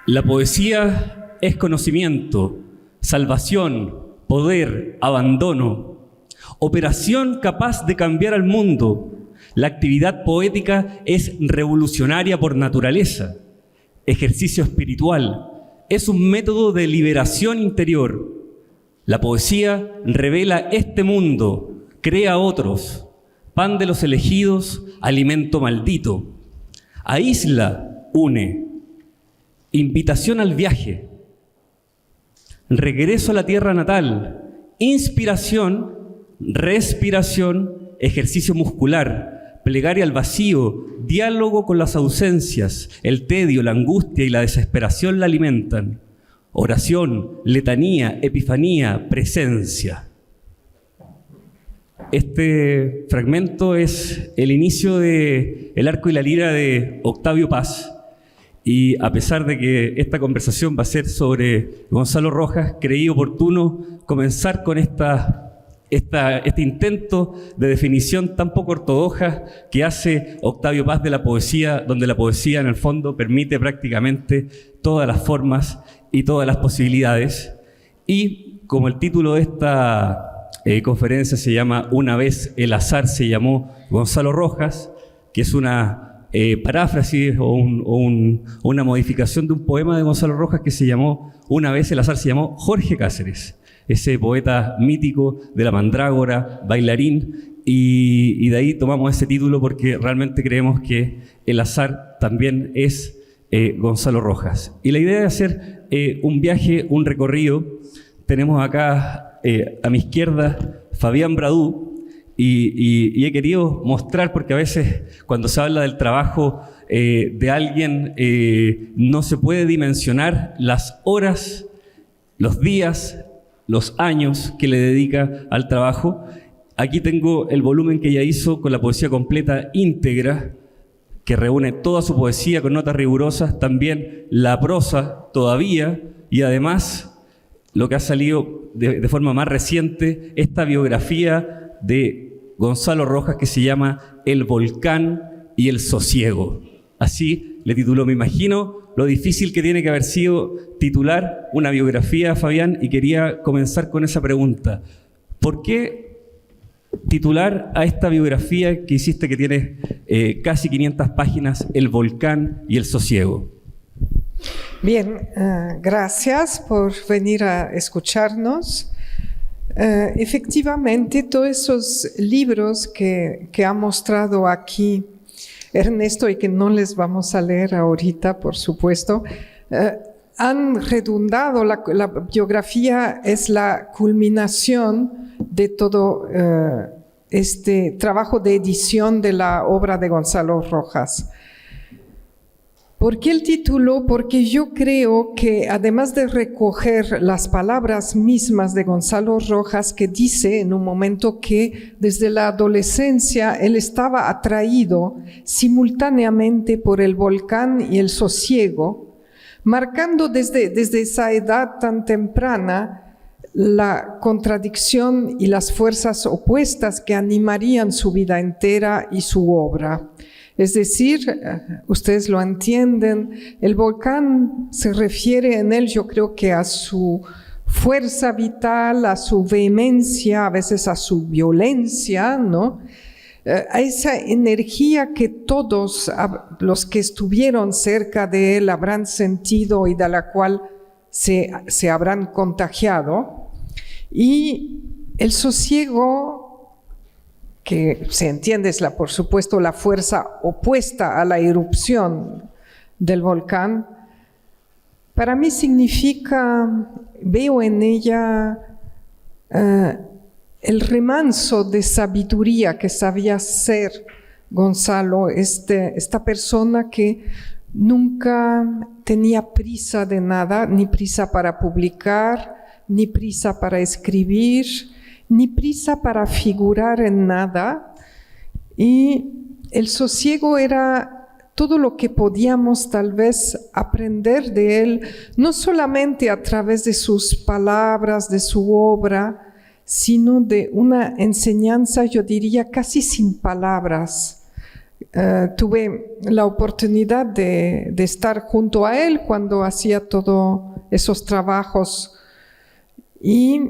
La poesía es conocimiento, salvación, poder, abandono, operación capaz de cambiar al mundo. La actividad poética es revolucionaria por naturaleza, ejercicio espiritual, es un método de liberación interior. La poesía revela este mundo, crea otros, pan de los elegidos, alimento maldito. Aísla, une, invitación al viaje, regreso a la tierra natal, inspiración, respiración, ejercicio muscular, plegaria al vacío, diálogo con las ausencias, el tedio, la angustia y la desesperación la alimentan. Oración, letanía, epifanía, presencia. Este fragmento es el inicio de El arco y la lira de Octavio Paz. Y a pesar de que esta conversación va a ser sobre Gonzalo Rojas, creí oportuno comenzar con este intento de definición tan poco ortodoxa que hace Octavio Paz de la poesía, donde la poesía en el fondo permite prácticamente todas las formas y todas las posibilidades. Y como el título de esta conferencia se llama Una vez el azar se llamó Gonzalo Rojas, que es una paráfrasis o una modificación de un poema de Gonzalo Rojas que se llamó Una vez el azar se llamó Jorge Cáceres, ese poeta mítico de la mandrágora, bailarín, y de ahí tomamos ese título porque realmente creemos que el azar también es Gonzalo Rojas. Y la idea de hacer un viaje, un recorrido, tenemos acá a mi izquierda Fabián Bradú, y he querido mostrar, porque a veces cuando se habla del trabajo de alguien no se puede dimensionar las horas, los días, los años que le dedica al trabajo. Aquí tengo el volumen que ella hizo con la poesía completa íntegra, que reúne toda su poesía con notas rigurosas, también la prosa todavía, y además lo que ha salido de forma más reciente, esta biografía de Gonzalo Rojas que se llama El volcán y el sosiego. Así le tituló. Me imagino lo difícil que tiene que haber sido titular una biografía, Fabián, y quería comenzar con esa pregunta. ¿Por qué titular a esta biografía que hiciste, que tiene casi 500 páginas, El volcán y el sosiego? Bien, gracias por venir a escucharnos. Efectivamente, todos esos libros que ha mostrado aquí Ernesto y que no les vamos a leer ahorita, por supuesto, han redundado, la biografía es la culminación de todo este trabajo de edición de la obra de Gonzalo Rojas. ¿Por qué el título? Porque yo creo que además de recoger las palabras mismas de Gonzalo Rojas, que dice en un momento que desde la adolescencia él estaba atraído simultáneamente por el volcán y el sosiego, marcando desde esa edad tan temprana la contradicción y las fuerzas opuestas que animarían su vida entera y su obra. Es decir, ustedes lo entienden, el volcán se refiere en él, yo creo que a su fuerza vital, a su vehemencia, a veces a su violencia, ¿no? A esa energía que todos los que estuvieron cerca de él habrán sentido y de la cual se habrán contagiado. Y el sosiego, que se entiende es por supuesto la fuerza opuesta a la erupción del volcán, para mí significa, veo en ella el remanso de sabiduría que sabía ser Gonzalo, esta persona que nunca tenía prisa de nada, ni prisa para publicar, ni prisa para escribir, ni prisa para figurar en nada, y el sosiego era todo lo que podíamos tal vez aprender de él, no solamente a través de sus palabras, de su obra, sino de una enseñanza, yo diría, casi sin palabras, Tuve la oportunidad de estar junto a él cuando hacía todos esos trabajos. Y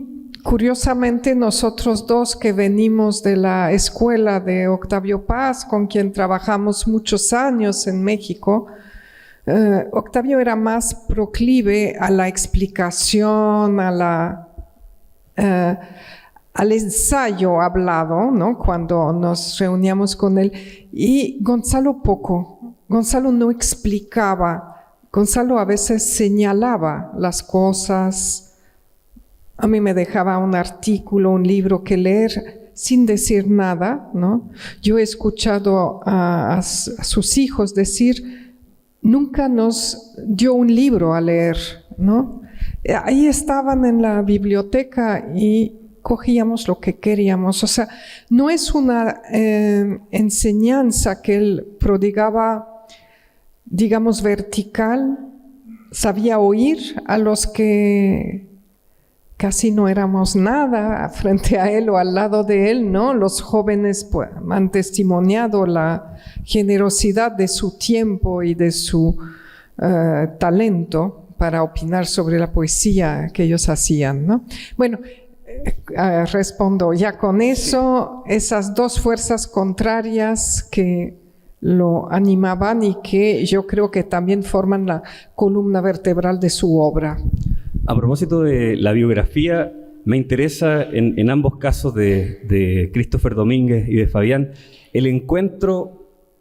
curiosamente nosotros dos que venimos de la escuela de Octavio Paz, con quien trabajamos muchos años en México, Octavio era más proclive a la explicación, al ensayo hablado, ¿no? Cuando nos reuníamos con él. Y Gonzalo poco. Gonzalo no explicaba. Gonzalo a veces señalaba las cosas. A mí me dejaba un artículo, un libro que leer sin decir nada, ¿no? Yo he escuchado a sus hijos decir, nunca nos dio un libro a leer, ¿no? Ahí estaban en la biblioteca y cogíamos lo que queríamos. O sea, no es una enseñanza que él prodigaba, digamos, vertical. Sabía oír a los que casi no éramos nada frente a él o al lado de él, ¿no? Los jóvenes pues, han testimoniado la generosidad de su tiempo y de su talento para opinar sobre la poesía que ellos hacían, ¿no? Bueno, respondo ya con eso, esas dos fuerzas contrarias que lo animaban y que yo creo que también forman la columna vertebral de su obra. A propósito de la biografía, me interesa en ambos casos de Christopher Domínguez y de Fabián, el encuentro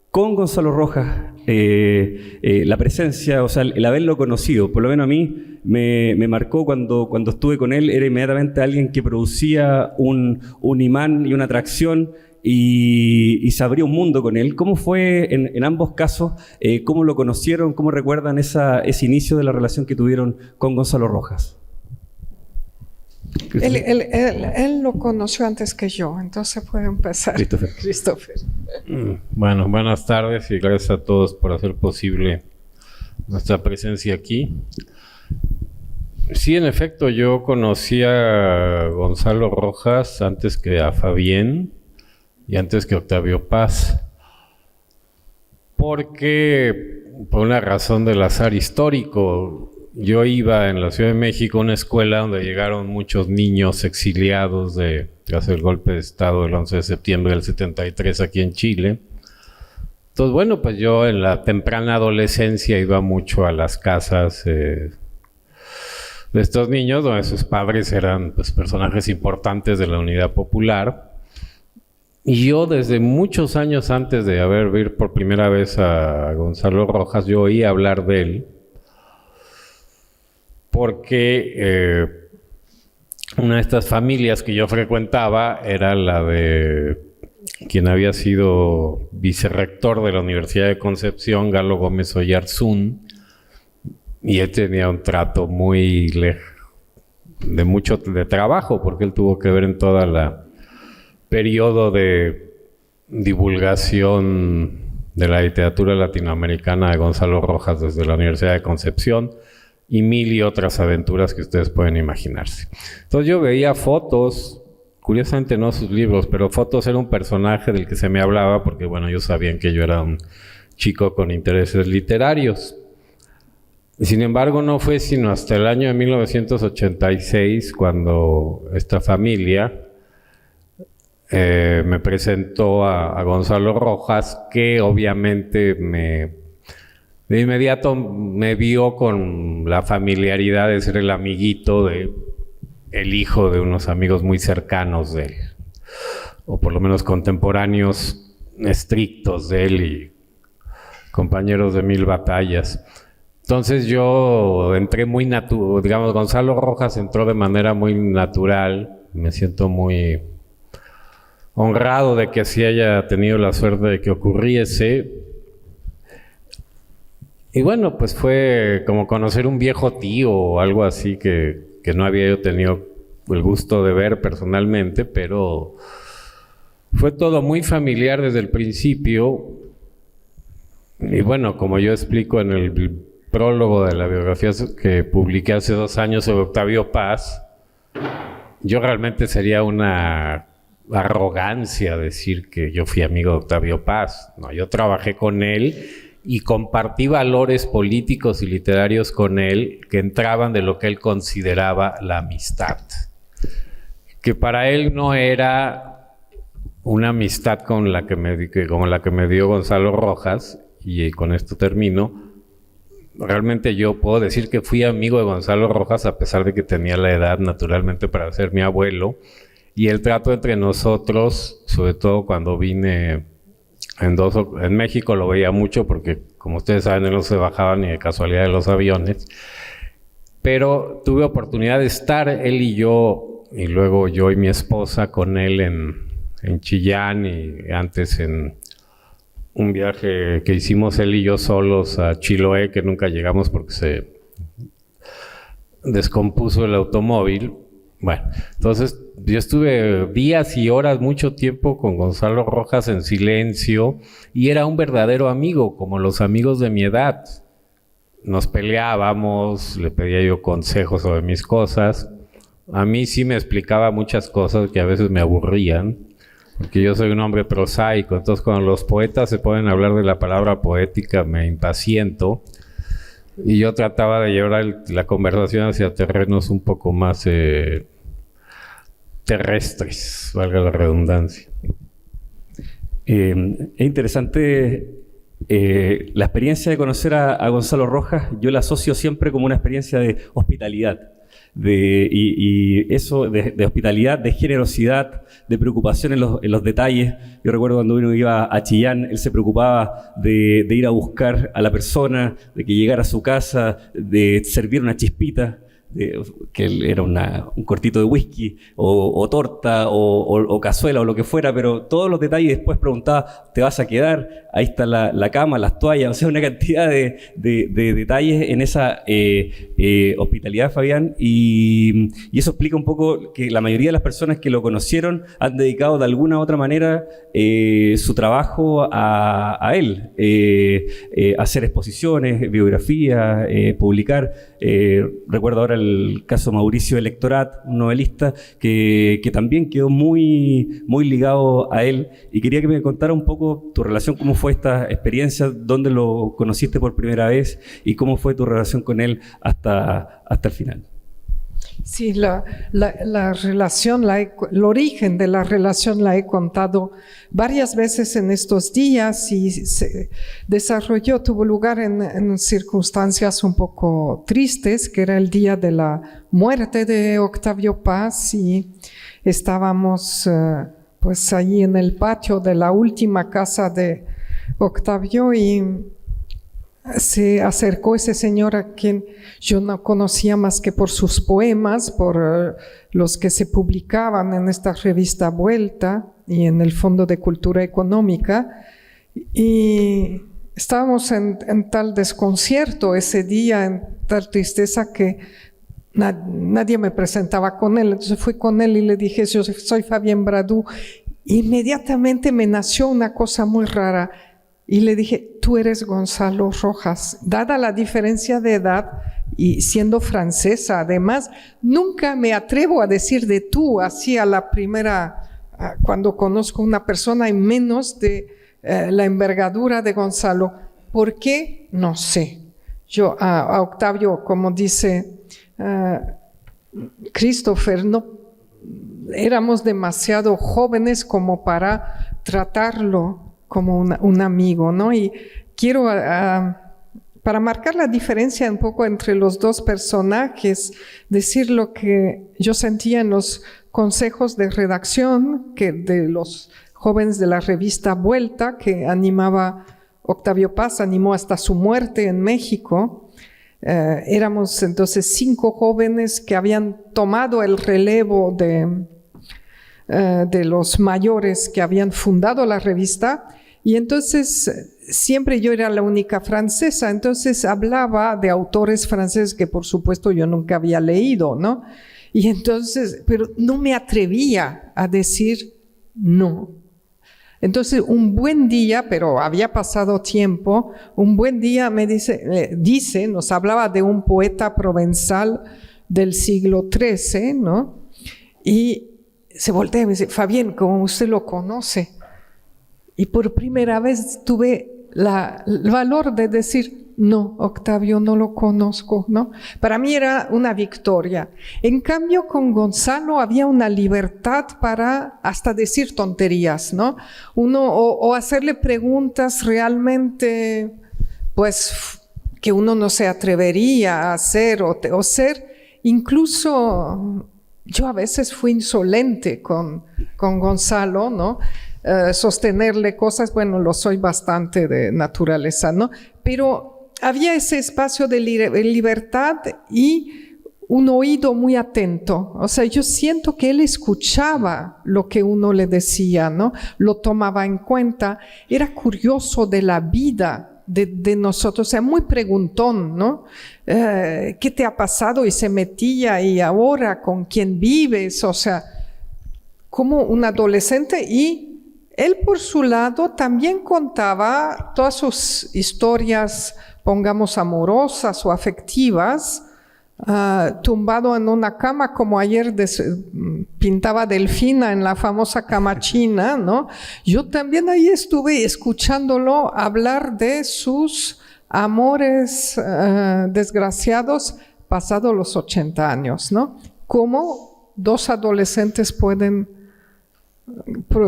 con Gonzalo Rojas, la presencia, o sea, el haberlo conocido, por lo menos a mí me marcó cuando estuve con él, era inmediatamente alguien que producía un imán y una atracción y se abrió un mundo con él. ¿Cómo fue en ambos casos? ¿Cómo lo conocieron? ¿Cómo recuerdan ese inicio de la relación que tuvieron con Gonzalo Rojas? Él lo conoció antes que yo, entonces puede empezar. Christopher. Bueno, buenas tardes y gracias a todos por hacer posible nuestra presencia aquí. Sí, en efecto, yo conocí a Gonzalo Rojas antes que a Fabián y antes que Octavio Paz, porque por una razón del azar histórico, yo iba en la Ciudad de México a una escuela donde llegaron muchos niños exiliados tras el golpe de Estado del 11 de septiembre del 73 aquí en Chile. Entonces, bueno, pues yo en la temprana adolescencia iba mucho a las casas de estos niños, donde sus padres eran pues, personajes importantes de la Unidad Popular. Y yo desde muchos años antes de ver por primera vez a Gonzalo Rojas, yo oí hablar de él, porque una de estas familias que yo frecuentaba era la de quien había sido vicerrector de la Universidad de Concepción, Galo Gómez Oyarzún, y él tenía un trato muy de trabajo, porque él tuvo que ver en toda la periodo de divulgación de la literatura latinoamericana de Gonzalo Rojas desde la Universidad de Concepción y mil y otras aventuras que ustedes pueden imaginarse. Entonces yo veía fotos, curiosamente no sus libros, pero fotos, era un personaje del que se me hablaba porque bueno, ellos sabían que yo era un chico con intereses literarios. Sin embargo, no fue sino hasta el año de 1986 cuando esta familia me presentó a Gonzalo Rojas, que obviamente de inmediato me vio con la familiaridad de ser el amiguito el hijo de unos amigos muy cercanos de él, o por lo menos contemporáneos estrictos de él y compañeros de mil batallas. Entonces yo entré muy natural, digamos, Gonzalo Rojas entró de manera muy natural, me siento muy honrado de que así haya tenido la suerte de que ocurriese. Y bueno, pues fue como conocer un viejo tío o algo así que no había yo tenido el gusto de ver personalmente, pero fue todo muy familiar desde el principio. Y bueno, como yo explico en el prólogo de la biografía que publiqué hace 2 años sobre Octavio Paz, yo realmente sería una arrogancia decir que yo fui amigo de Octavio Paz. No, yo trabajé con él y compartí valores políticos y literarios con él que entraban de lo que él consideraba la amistad. Que para él no era una amistad como la que me dio Gonzalo Rojas, y con esto termino. Realmente yo puedo decir que fui amigo de Gonzalo Rojas a pesar de que tenía la edad naturalmente para ser mi abuelo, y el trato entre nosotros, sobre todo cuando vine en México, lo veía mucho porque, como ustedes saben, él no se bajaba ni de casualidad de los aviones, pero tuve oportunidad de estar él y yo, y luego yo y mi esposa con él en Chillán, y antes en un viaje que hicimos él y yo solos a Chiloé, que nunca llegamos porque se descompuso el automóvil. Bueno, entonces yo estuve días y horas, mucho tiempo con Gonzalo Rojas en silencio, y era un verdadero amigo, como los amigos de mi edad. Nos peleábamos, le pedía yo consejos sobre mis cosas. A mí sí me explicaba muchas cosas que a veces me aburrían, porque yo soy un hombre prosaico. Entonces cuando los poetas se ponen a hablar de la palabra poética me impaciento, y yo trataba de llevar la conversación hacia terrenos un poco más terrestres, valga la redundancia. Es interesante la experiencia de conocer a Gonzalo Rojas. Yo la asocio siempre como una experiencia de hospitalidad, y eso de hospitalidad, de generosidad, de preocupación en los detalles. Yo recuerdo cuando uno iba a Chillán, él se preocupaba de ir a buscar a la persona, de que llegara a su casa, de servir una chispita, que era un cortito de whisky, o torta, o cazuela, o lo que fuera, pero todos los detalles. Después preguntaba, ¿te vas a quedar? Ahí está la cama, las toallas, o sea, una cantidad de detalles en esa hospitalidad, Fabián, y eso explica un poco que la mayoría de las personas que lo conocieron han dedicado de alguna u otra manera su trabajo a él, hacer exposiciones, biografías, publicar. Recuerdo ahora el caso Mauricio Electorat, un novelista que también quedó muy, muy ligado a él, y quería que me contara un poco tu relación, cómo fue esta experiencia, dónde lo conociste por primera vez y cómo fue tu relación con él hasta el final. Sí, la relación, el origen de la relación la he contado varias veces en estos días, y se desarrolló, tuvo lugar en circunstancias un poco tristes, que era el día de la muerte de Octavio Paz, y estábamos pues allí en el patio de la última casa de Octavio, y se acercó ese señor a quien yo no conocía más que por sus poemas, por los que se publicaban en esta revista Vuelta y en el Fondo de Cultura Económica, y estábamos en tal desconcierto ese día, en tal tristeza, que nadie me presentaba con él. Entonces fui con él y le dije, yo soy Fabián Bradou. Inmediatamente me nació una cosa muy rara, y le dije, tú eres Gonzalo Rojas. Dada la diferencia de edad y siendo francesa, además, nunca me atrevo a decir de tú así a la primera, cuando conozco a una persona, y menos de la envergadura de Gonzalo. ¿Por qué? No sé. Yo a Octavio, como dice Christopher, no éramos demasiado jóvenes como para tratarlo como un amigo, ¿no? Y quiero, para marcar la diferencia un poco entre los dos personajes, decir lo que yo sentía en los consejos de redacción de los jóvenes de la revista Vuelta, que animaba Octavio Paz, animó hasta su muerte en México. Éramos entonces 5 jóvenes que habían tomado el relevo de los mayores que habían fundado la revista. Y entonces siempre yo era la única francesa, entonces hablaba de autores franceses que por supuesto yo nunca había leído, ¿no? Y entonces, pero no me atrevía a decir no. Entonces un buen día, pero había pasado tiempo, un buen día me nos hablaba de un poeta provenzal del siglo XIII, ¿no? Y se voltea y me dice, Fabián, como usted lo conoce. Y por primera vez tuve el valor de decir, no, Octavio, no lo conozco, ¿no? Para mí era una victoria. En cambio, con Gonzalo había una libertad para hasta decir tonterías, ¿no? O hacerle preguntas realmente, pues, que uno no se atrevería a hacer o ser. Incluso yo a veces fui insolente con Gonzalo, ¿no? Sostenerle cosas, bueno, lo soy bastante de naturaleza, ¿no? Pero había ese espacio de libertad y un oído muy atento. O sea, yo siento que él escuchaba lo que uno le decía, ¿no? Lo tomaba en cuenta. Era curioso de la vida de nosotros, o sea, muy preguntón, ¿no? ¿Qué te ha pasado? Y se metía, y ahora, ¿con quién vives? O sea, como un adolescente. Y él, por su lado, también contaba todas sus historias, pongamos, amorosas o afectivas, tumbado en una cama, como ayer pintaba Delfina en la famosa cama china, ¿no? Yo también ahí estuve escuchándolo hablar de sus amores desgraciados pasados los 80 años, ¿no? Cómo dos adolescentes pueden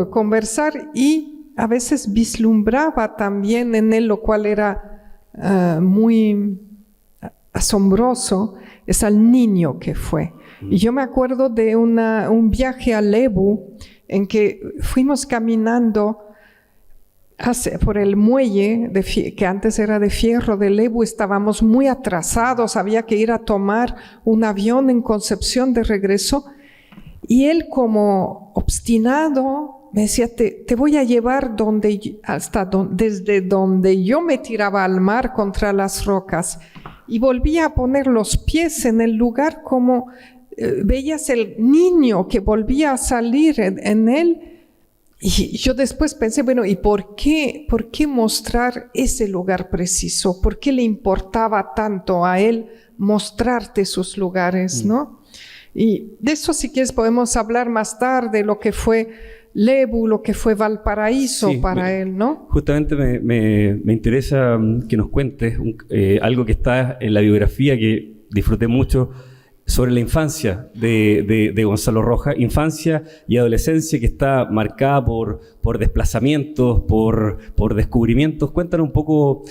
conversar, y a veces vislumbraba también en él, lo cual era muy asombroso, es al niño que fue. Y yo me acuerdo de un viaje a Lebu en que fuimos caminando por el muelle que antes era de fierro de Lebu. Estábamos muy atrasados, había que ir a tomar un avión en Concepción de regreso, y él, como obstinado, me decía, te voy a llevar desde donde yo me tiraba al mar contra las rocas. Y volvía a poner los pies en el lugar, como veías el niño que volvía a salir en él. Y yo después pensé, bueno, ¿y por qué mostrar ese lugar preciso? ¿Por qué le importaba tanto a él mostrarte sus lugares, no? Y de eso, si quieres, podemos hablar más tarde, lo que fue Lebu, lo que fue Valparaíso para él, ¿no? Justamente me interesa que nos cuentes algo que está en la biografía que disfruté mucho, sobre la infancia de Gonzalo Rojas, infancia y adolescencia que está marcada por desplazamientos, por descubrimientos. Cuéntanos un poco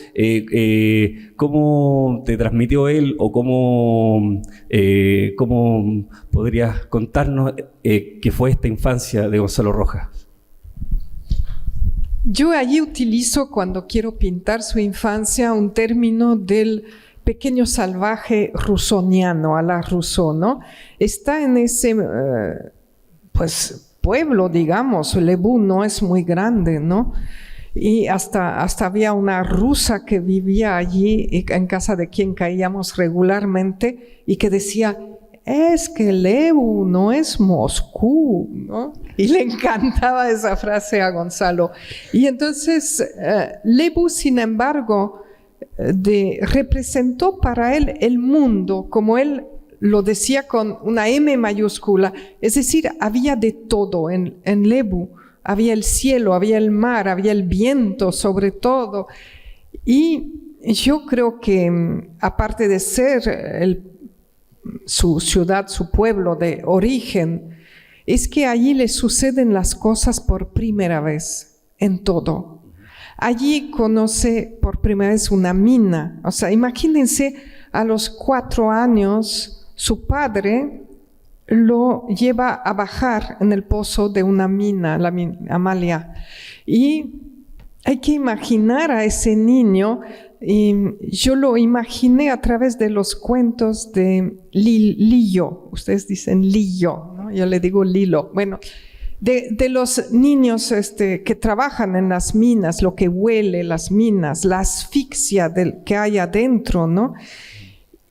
cómo te transmitió él, o cómo podrías contarnos qué fue esta infancia de Gonzalo Rojas. Yo allí utilizo, cuando quiero pintar su infancia, un término del pequeño salvaje rusoniano, a la Rousseau, ¿no? Está en ese pueblo, digamos. Lebu no es muy grande, ¿no? Y hasta había una rusa que vivía allí, en casa de quien caíamos regularmente, y que decía, es que Lebu no es Moscú, ¿no? Y le encantaba esa frase a Gonzalo. Y entonces Lebu, sin embargo, representó para él el mundo, como él lo decía, con una M mayúscula. Es decir, había de todo en Lebu. Había el cielo, había el mar, había el viento, sobre todo. Y yo creo que, aparte de ser su ciudad, su pueblo de origen, es que allí le suceden las cosas por primera vez en todo. Allí conoce por primera vez una mina. O sea, imagínense, a los 4 años, su padre lo lleva a bajar en el pozo de una mina, la Amalia. Y hay que imaginar a ese niño, y yo lo imaginé a través de los cuentos de Lillo. Ustedes dicen Lillo, ¿no? Yo le digo Lilo. Bueno, de los niños que trabajan en las minas, lo que huele las minas, la asfixia que hay adentro, ¿no?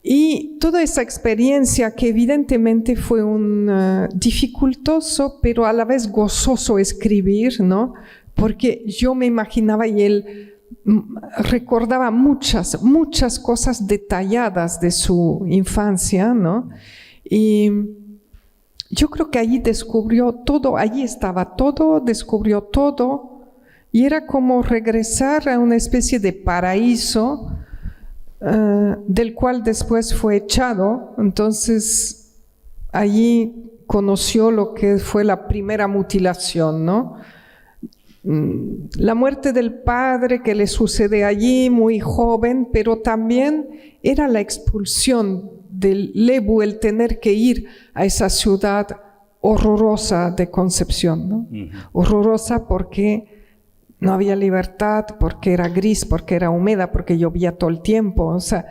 Y toda esa experiencia, que evidentemente fue un dificultoso, pero a la vez gozoso escribir, ¿no? Porque yo me imaginaba, y él recordaba muchas cosas detalladas de su infancia, ¿no? Y yo creo que allí descubrió todo, allí estaba todo, descubrió todo, y era como regresar a una especie de paraíso del cual después fue echado. Entonces allí conoció lo que fue la primera mutilación, ¿no? La muerte del padre que le sucede allí, muy joven, pero también era la expulsión del Lebu, el tener que ir a esa ciudad horrorosa de Concepción, ¿no? Horrorosa porque no había libertad, porque era gris, porque era húmeda, porque llovía todo el tiempo, o sea...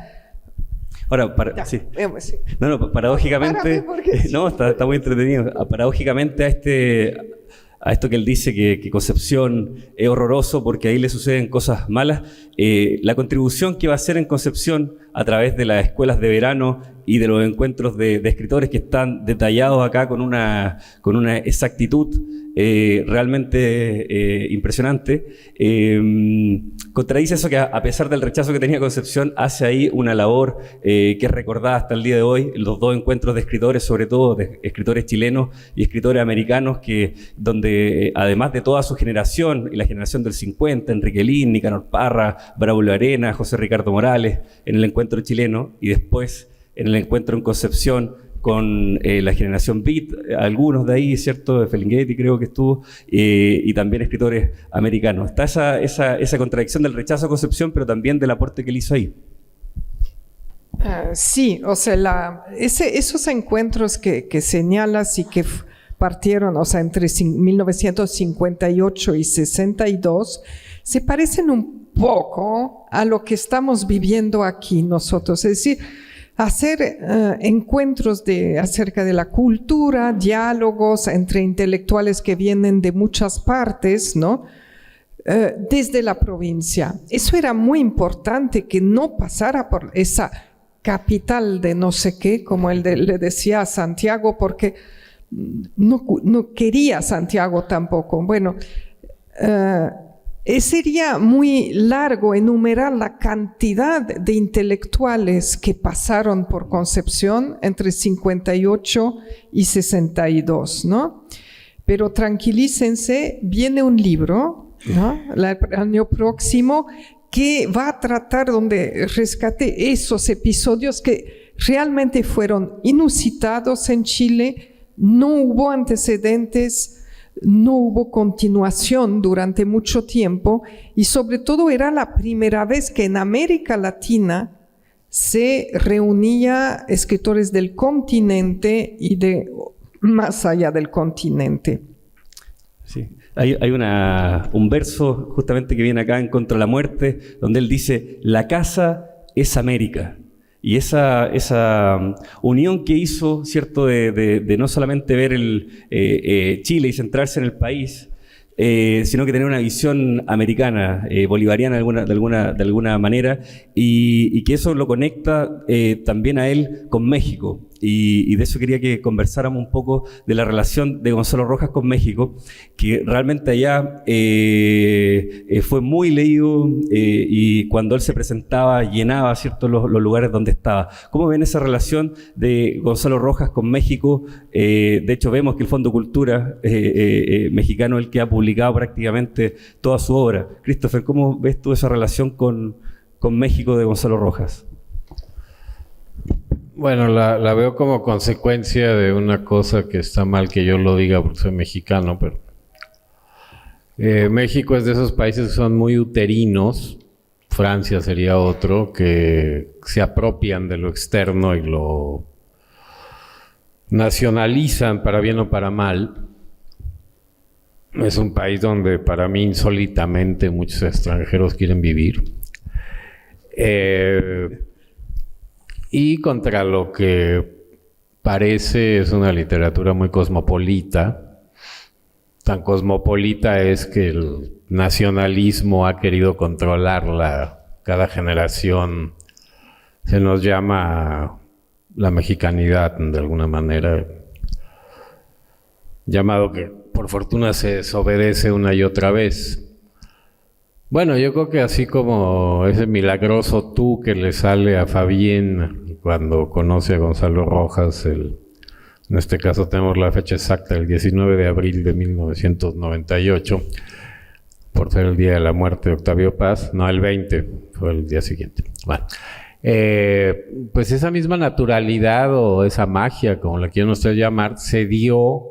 Ahora, sí. Sí. No, paradójicamente... No, está muy entretenido. Paradójicamente a esto que él dice que Concepción es horroroso porque ahí le suceden cosas malas, la contribución que va a hacer en Concepción a través de las escuelas de verano y de los encuentros de escritores que están detallados acá con una exactitud realmente impresionante, contradice eso que a pesar del rechazo que tenía Concepción, hace ahí una labor que es recordada hasta el día de hoy, los dos encuentros de escritores, sobre todo de escritores chilenos y escritores americanos, donde además de toda su generación, y la generación del 50, Enrique Lin, Nicanor Parra, Braulio Arenas, José Ricardo Morales, en el encuentro chileno, y después en el encuentro en Concepción con la generación Beat, algunos de ahí, ¿cierto? De Ferlinghetti creo que estuvo, y también escritores americanos. Está esa contradicción del rechazo a Concepción, pero también del aporte que él hizo ahí. Sí, o sea, esos encuentros que señalas y que partieron, o sea, entre 1958 y 62, se parecen un poco a lo que estamos viviendo aquí nosotros. Es decir, hacer encuentros acerca de la cultura, diálogos entre intelectuales que vienen de muchas partes, ¿no? Desde la provincia. Eso era muy importante, que no pasara por esa capital de no sé qué, como le decía a Santiago, porque no quería Santiago tampoco. Bueno, sería muy largo enumerar la cantidad de intelectuales que pasaron por Concepción entre 58 y 62, ¿no? Pero tranquilícense, viene un libro, ¿no? El año próximo, que va a tratar, donde rescate esos episodios que realmente fueron inusitados en Chile, no hubo antecedentes, no hubo continuación durante mucho tiempo, y sobre todo era la primera vez que en América Latina se reunía escritores del continente y de más allá del continente. Sí. Hay un verso justamente que viene acá en Contra la Muerte, donde él dice: la casa es América. Y esa unión que hizo, ¿cierto?, de no solamente ver Chile y centrarse en el país, sino que tener una visión americana, bolivariana de alguna manera, y que eso lo conecta también a él con México. Y de eso quería que conversáramos un poco, de la relación de Gonzalo Rojas con México, que realmente allá fue muy leído, y cuando él se presentaba llenaba, ¿cierto?, los lugares donde estaba. ¿Cómo ven esa relación de Gonzalo Rojas con México? De hecho, vemos que el Fondo Cultura mexicano es el que ha publicado prácticamente toda su obra. Christopher, ¿cómo ves tú esa relación con México de Gonzalo Rojas? Bueno, la veo como consecuencia de una cosa que está mal que yo lo diga porque soy mexicano, pero México es de esos países que son muy uterinos, Francia sería otro, que se apropian de lo externo y lo nacionalizan para bien o para mal. Es un país donde para mí insólitamente muchos extranjeros quieren vivir. Y contra lo que parece es una literatura muy cosmopolita. Tan cosmopolita es que el nacionalismo ha querido controlarla. Cada generación se nos llama la mexicanidad de alguna manera, llamado que por fortuna se desobedece una y otra vez. Bueno, yo creo que así como ese milagroso tú que le sale a Fabián cuando conoce a Gonzalo Rojas, el En este caso tenemos la fecha exacta, el 19 de abril de 1998, por ser el día de la muerte de Octavio Paz. No, el 20, fue el día siguiente. Bueno, pues esa misma naturalidad o esa magia, como la quieran ustedes llamar, se dio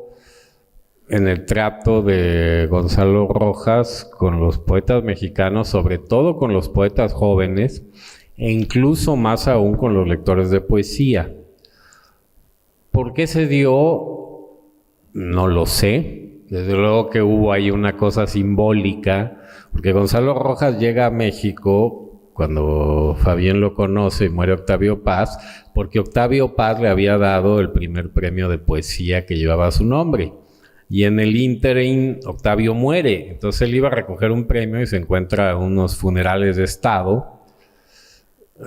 en el trato de Gonzalo Rojas con los poetas mexicanos, sobre todo con los poetas jóvenes, e incluso más aún con los lectores de poesía. ¿Por qué se dio? No lo sé. Desde luego que hubo ahí una cosa simbólica, porque Gonzalo Rojas llega a México cuando Fabián lo conoce y muere Octavio Paz, porque Octavio Paz le había dado el primer premio de poesía que llevaba su nombre. Y en el ínterin Octavio muere, entonces él iba a recoger un premio y se encuentra en unos funerales de estado,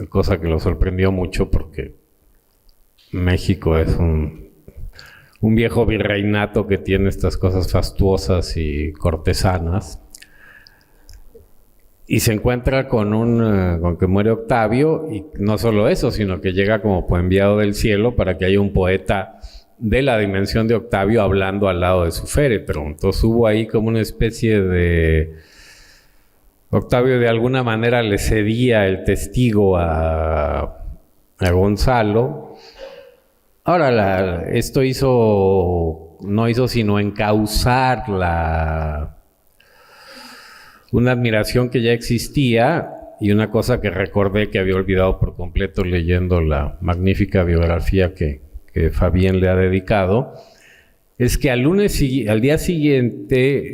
cosa que lo sorprendió mucho porque México es un viejo virreinato que tiene estas cosas fastuosas y cortesanas. Y se encuentra con que muere Octavio, y no solo eso, sino que llega como enviado del cielo para que haya un poeta de la dimensión de Octavio hablando al lado de su féretro. Entonces hubo ahí como una especie de... Octavio de alguna manera le cedía el testigo a Gonzalo. Ahora, esto no hizo sino encauzar una admiración que ya existía, y una cosa que recordé que había olvidado por completo leyendo la magnífica biografía que Fabián le ha dedicado, es que al día siguiente,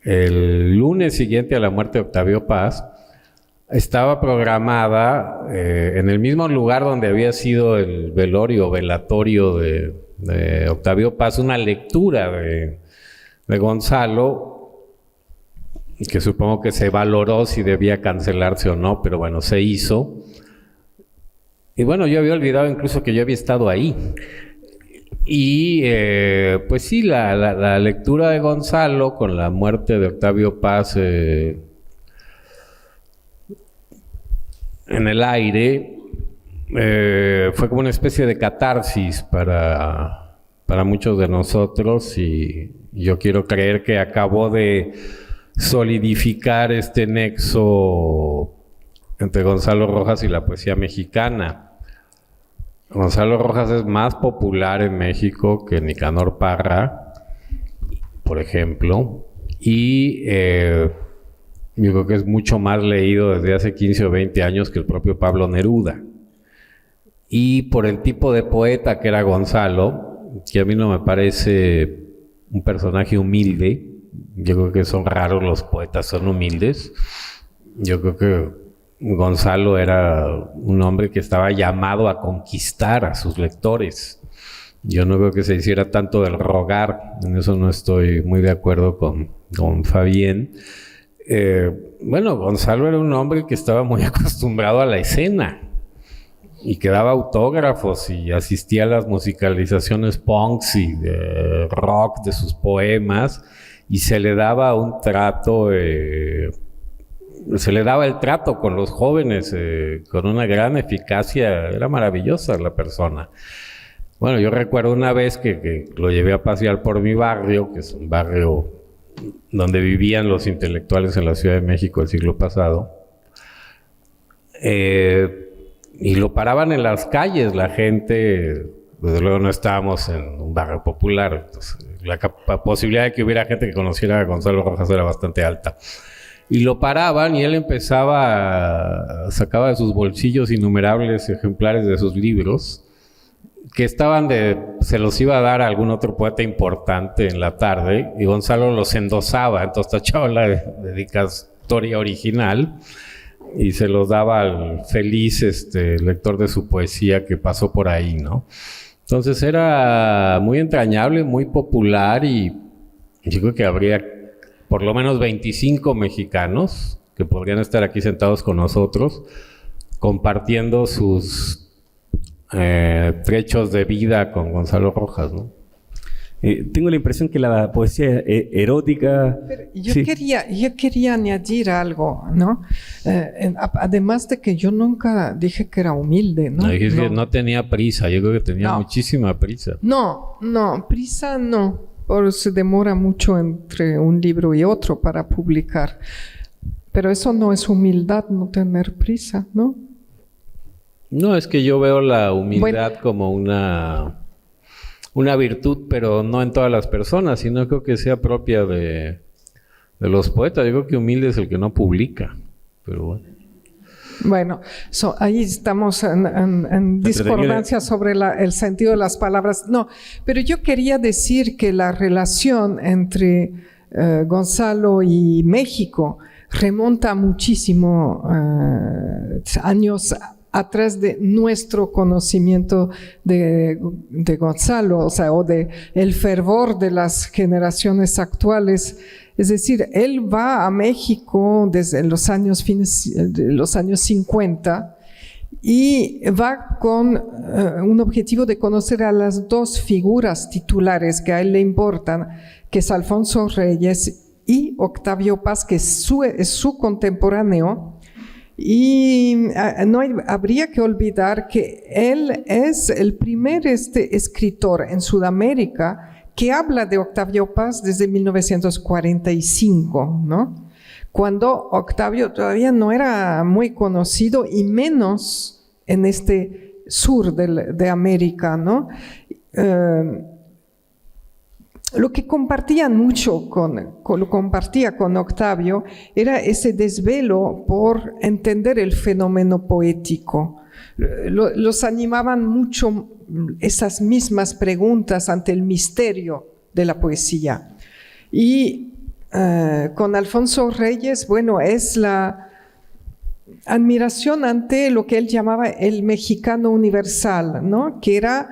el lunes siguiente a la muerte de Octavio Paz, estaba programada en el mismo lugar donde había sido el velatorio de Octavio Paz, una lectura de Gonzalo, que supongo que se valoró si debía cancelarse o no, pero bueno, se hizo. Y bueno, yo había olvidado incluso que yo había estado ahí. Y pues sí, la lectura de Gonzalo con la muerte de Octavio Paz en el aire fue como una especie de catarsis para muchos de nosotros, y yo quiero creer que acabó de solidificar este nexo entre Gonzalo Rojas y la poesía mexicana. Gonzalo Rojas es más popular en México que Nicanor Parra, por ejemplo, y yo creo que es mucho más leído desde hace 15 o 20 años que el propio Pablo Neruda. Y por el tipo de poeta que era Gonzalo, que a mí no me parece un personaje humilde, yo creo que son raros los poetas, son humildes. Yo creo que Gonzalo era un hombre que estaba llamado a conquistar a sus lectores. Yo no creo que se hiciera tanto del rogar, en eso no estoy muy de acuerdo con Fabián. Bueno, Gonzalo era un hombre que estaba muy acostumbrado a la escena y que daba autógrafos y asistía a las musicalizaciones punks y de rock de sus poemas, y se le daba un trato... se le daba el trato con los jóvenes con una gran eficacia. Era maravillosa la persona. Bueno, yo recuerdo una vez que lo llevé a pasear por mi barrio, que es un barrio donde vivían los intelectuales en la Ciudad de México el siglo pasado, y lo paraban en las calles la gente. Desde luego no estábamos en un barrio popular, entonces la posibilidad de que hubiera gente que conociera a Gonzalo Rojas era bastante alta. Y lo paraban y él sacaba de sus bolsillos innumerables ejemplares de sus libros, que se los iba a dar a algún otro poeta importante en la tarde, y Gonzalo los endosaba, entonces tachaba la dedicatoria original y se los daba al feliz lector de su poesía que pasó por ahí, ¿no? Entonces era muy entrañable, muy popular, y yo creo que habría por lo menos 25 mexicanos que podrían estar aquí sentados con nosotros compartiendo sus trechos de vida con Gonzalo Rojas, ¿no? Tengo la impresión que la poesía erótica... Pero yo sí. quería añadir algo, ¿no? Además de que yo nunca dije que era humilde, ¿no? No, dijiste que no tenía prisa, yo creo que tenía muchísima prisa. No, prisa no, porque se demora mucho entre un libro y otro para publicar. Pero eso no es humildad, no tener prisa, ¿no? No, es que yo veo la humildad como una virtud, pero no en todas las personas, sino creo que sea propia de los poetas. Yo creo que humilde es el que no publica, pero bueno. Bueno, ahí estamos en discordancia sobre el sentido de las palabras. No, pero yo quería decir que la relación entre Gonzalo y México remonta muchísimo años atrás de nuestro conocimiento de Gonzalo, o de el fervor de las generaciones actuales. Es decir, él va a México desde los años 50 y va con un objetivo de conocer a las dos figuras titulares que a él le importan, que es Alfonso Reyes y Octavio Paz, que es su contemporáneo. Y habría que olvidar que él es el primer escritor en Sudamérica que habla de Octavio Paz desde 1945, ¿no? Cuando Octavio todavía no era muy conocido y menos en este sur de América, ¿no? Lo que compartían mucho lo compartía con Octavio era ese desvelo por entender el fenómeno poético. Los animaban mucho esas mismas preguntas ante el misterio de la poesía. Y con Alfonso Reyes, bueno, es la admiración ante lo que él llamaba el mexicano universal, ¿no? Que era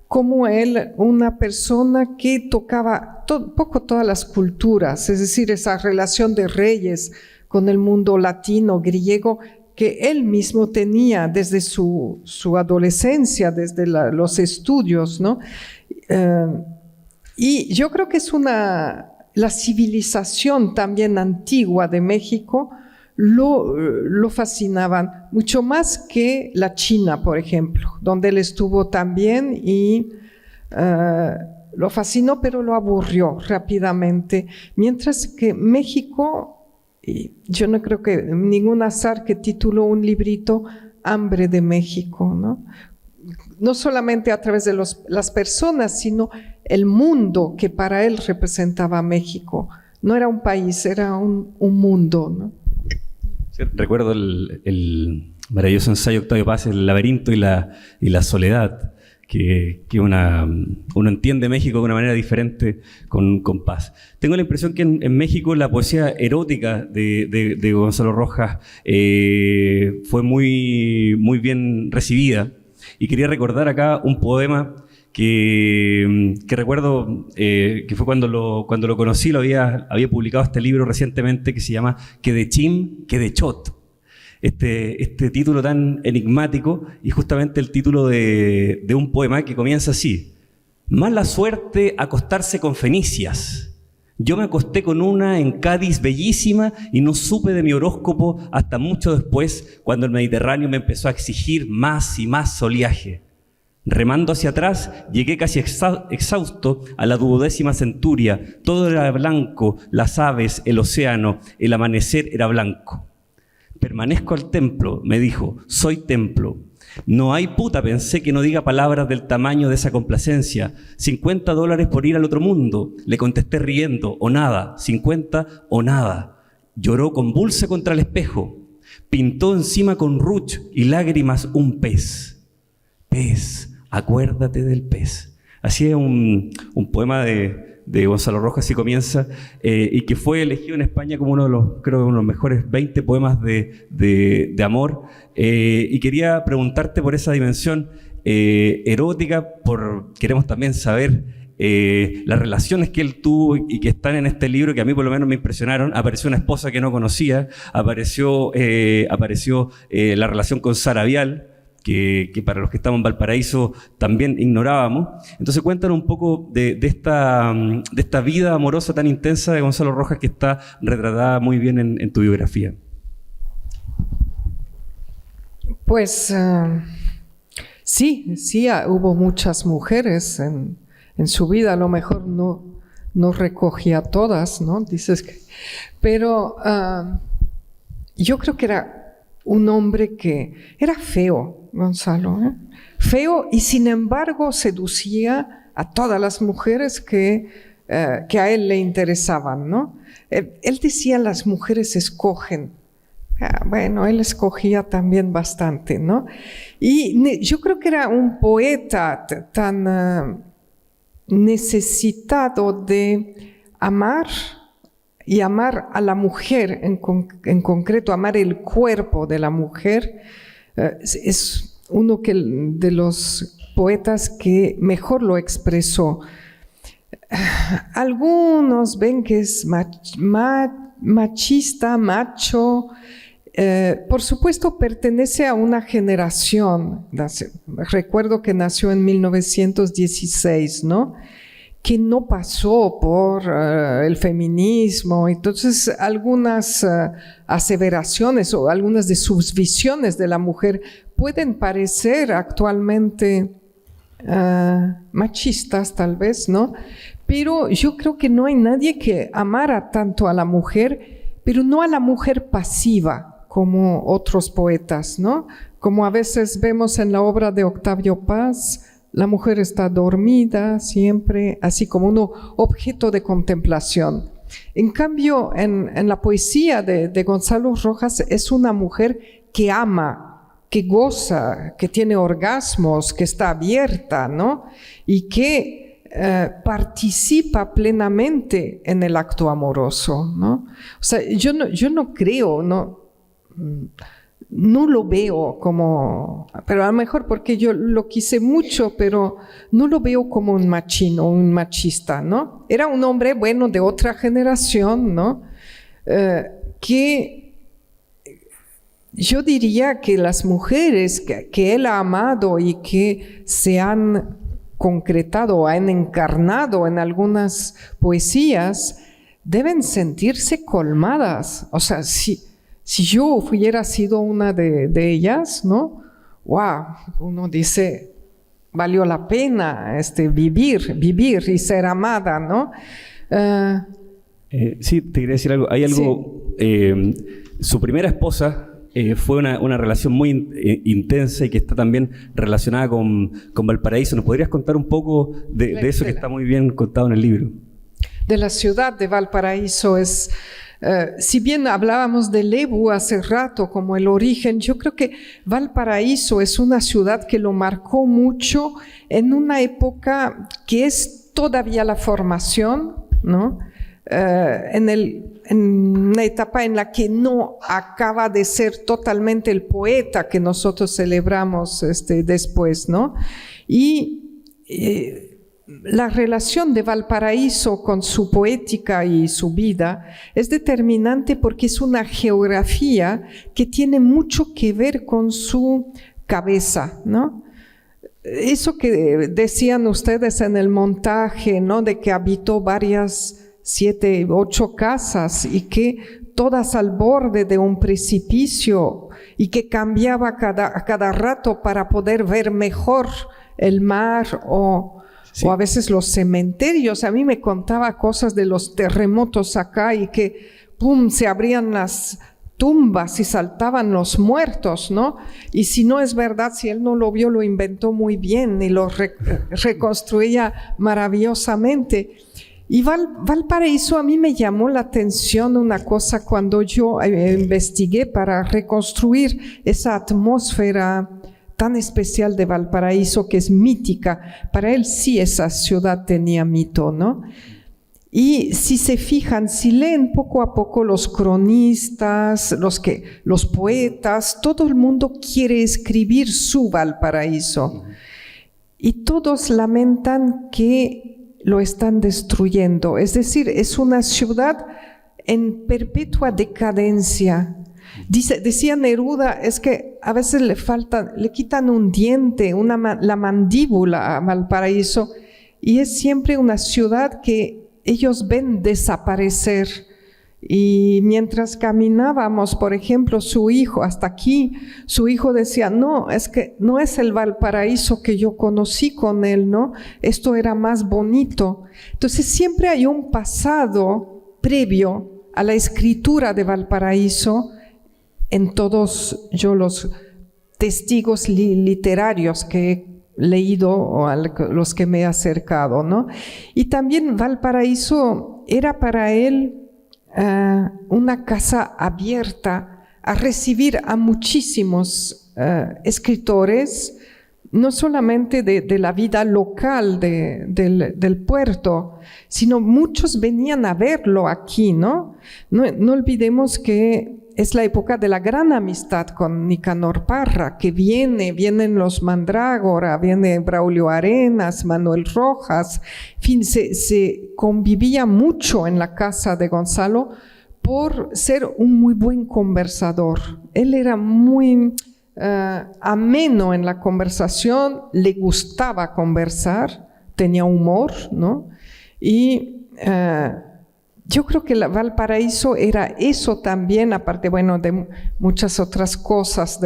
como él, una persona que tocaba poco todas las culturas, es decir, esa relación de Reyes con el mundo latino, griego, que él mismo tenía desde su adolescencia, desde los estudios, ¿no? Y yo creo que es la civilización también antigua de México lo fascinaban, mucho más que la China, por ejemplo, donde él estuvo también y lo fascinó, pero lo aburrió rápidamente. Mientras que México, y yo no creo que ningún azar que tituló un librito Hambre de México, ¿no? No solamente a través de las personas, sino el mundo que para él representaba México. No era un país, era un mundo, ¿no? Sí, recuerdo el maravilloso ensayo de Octavio Paz, El laberinto y la soledad, que uno entiende México de una manera diferente con Paz. Tengo la impresión que en México la poesía erótica de Gonzalo Rojas fue muy bien recibida, y quería recordar acá un poema que recuerdo que fue cuando lo conocí, había publicado este libro recientemente que se llama Que de Chim, que de Chot. Este título tan enigmático, y justamente el título de un poema que comienza así: mala suerte acostarse con fenicias. Yo me acosté con una en Cádiz bellísima y no supe de mi horóscopo hasta mucho después, cuando el Mediterráneo me empezó a exigir más y más oleaje. Remando hacia atrás, llegué casi exhausto a la 12ª centuria. Todo era blanco, las aves, el océano, el amanecer era blanco. Permanezco al templo, me dijo, soy templo. No hay puta, pensé, que no diga palabras del tamaño de esa complacencia. $50 por ir al otro mundo. Le contesté riendo, o nada, 50 o nada. Lloró convulsa contra el espejo. Pintó encima con ruch y lágrimas un pez. Pez, acuérdate del pez. Así es un poema de Gonzalo Rojas, y comienza, y que fue elegido en España como uno de los mejores 20 poemas de amor. Y quería preguntarte por esa dimensión erótica, queremos también saber las relaciones que él tuvo y que están en este libro, que a mí por lo menos me impresionaron. Apareció una esposa que no conocía, apareció la relación con Sara Vial, que para los que estamos en Valparaíso también ignorábamos. Entonces cuéntanos un poco de esta vida amorosa tan intensa de Gonzalo Rojas, que está retratada muy bien en tu biografía. Pues sí, hubo muchas mujeres en su vida, a lo mejor no recogía todas, ¿no? Dices que, pero yo creo que era un hombre que era feo, Gonzalo, ¿eh? Feo, y sin embargo seducía a todas las mujeres que a él le interesaban, ¿no? Él decía, las mujeres escogen. Bueno, él escogía también bastante, ¿no? Y yo creo que era un poeta tan necesitado de amar y amar a la mujer en concreto, amar el cuerpo de la mujer. Es uno de los poetas que mejor lo expresó. Algunos ven que es machista, macho. Por supuesto, pertenece a una generación. Recuerdo que nació en 1916, ¿no? Que no pasó por el feminismo. Entonces, algunas aseveraciones o algunas de sus visiones de la mujer pueden parecer actualmente machistas, tal vez, ¿no? Pero yo creo que no hay nadie que amara tanto a la mujer, pero no a la mujer pasiva, como otros poetas, ¿no? Como a veces vemos en la obra de Octavio Paz, la mujer está dormida siempre, así como un objeto de contemplación. En cambio, en la poesía de Gonzalo Rojas es una mujer que ama, que goza, que tiene orgasmos, que está abierta, ¿no? Y que participa plenamente en el acto amoroso, ¿no? O sea, yo no creo, no lo veo como, pero a lo mejor porque yo lo quise mucho, pero no lo veo como un machino, un machista, ¿no? Era un hombre, bueno, de otra generación, ¿no? Que yo diría que las mujeres que él ha amado y que se han concretado, han encarnado en algunas poesías, deben sentirse colmadas. O sea, si yo hubiera sido una de ellas, ¿no? ¡Wow! Uno dice, valió la pena vivir y ser amada, ¿no? Sí, te quería decir algo. Hay algo, sí. Su primera esposa fue una relación muy intensa y que está también relacionada con Valparaíso. ¿Nos podrías contar un poco de eso que está muy bien contado en el libro? De la ciudad de Valparaíso es... si bien hablábamos de Lebu hace rato como el origen, yo creo que Valparaíso es una ciudad que lo marcó mucho en una época que es todavía la formación, ¿no? En una etapa en la que no acaba de ser totalmente el poeta que nosotros celebramos después, ¿no? Y la relación de Valparaíso con su poética y su vida es determinante porque es una geografía que tiene mucho que ver con su cabeza, ¿no? Eso que decían ustedes en el montaje, ¿no? De que habitó varias 7, 8 casas y que todas al borde de un precipicio y que cambiaba a cada rato para poder ver mejor el mar o a veces los cementerios. A mí me contaba cosas de los terremotos acá y que ¡pum!, se abrían las tumbas y saltaban los muertos, ¿no? Y si no es verdad, si él no lo vio, lo inventó muy bien y lo reconstruía maravillosamente. Y Valparaíso a mí me llamó la atención una cosa cuando yo investigué para reconstruir esa atmósfera tan especial de Valparaíso que es mítica. Para él sí esa ciudad tenía mito, ¿no? Y si se fijan, si leen poco a poco los cronistas, los poetas, todo el mundo quiere escribir su Valparaíso. Y todos lamentan que lo están destruyendo. Es decir, es una ciudad en perpetua decadencia. Decía Neruda, es que a veces le quitan un diente, la mandíbula a Valparaíso, y es siempre una ciudad que ellos ven desaparecer. Y mientras caminábamos, por ejemplo, su hijo, hasta aquí, su hijo decía, no, es que no es el Valparaíso que yo conocí con él, ¿no? Esto era más bonito. Entonces siempre hay un pasado previo a la escritura de Valparaíso en todos los testigos literarios que he leído o a los que me he acercado, ¿no? Y también Valparaíso era para él una casa abierta a recibir a muchísimos escritores, no solamente de la vida local del puerto, sino muchos venían a verlo aquí, ¿no? No olvidemos que es la época de la gran amistad con Nicanor Parra, que vienen los Mandrágora, viene Braulio Arenas, Manuel Rojas, en fin, se convivía mucho en la casa de Gonzalo por ser un muy buen conversador. Él era muy ameno en la conversación, le gustaba conversar, tenía humor, ¿no? Y yo creo que Valparaíso era eso también, aparte, bueno, de muchas otras cosas.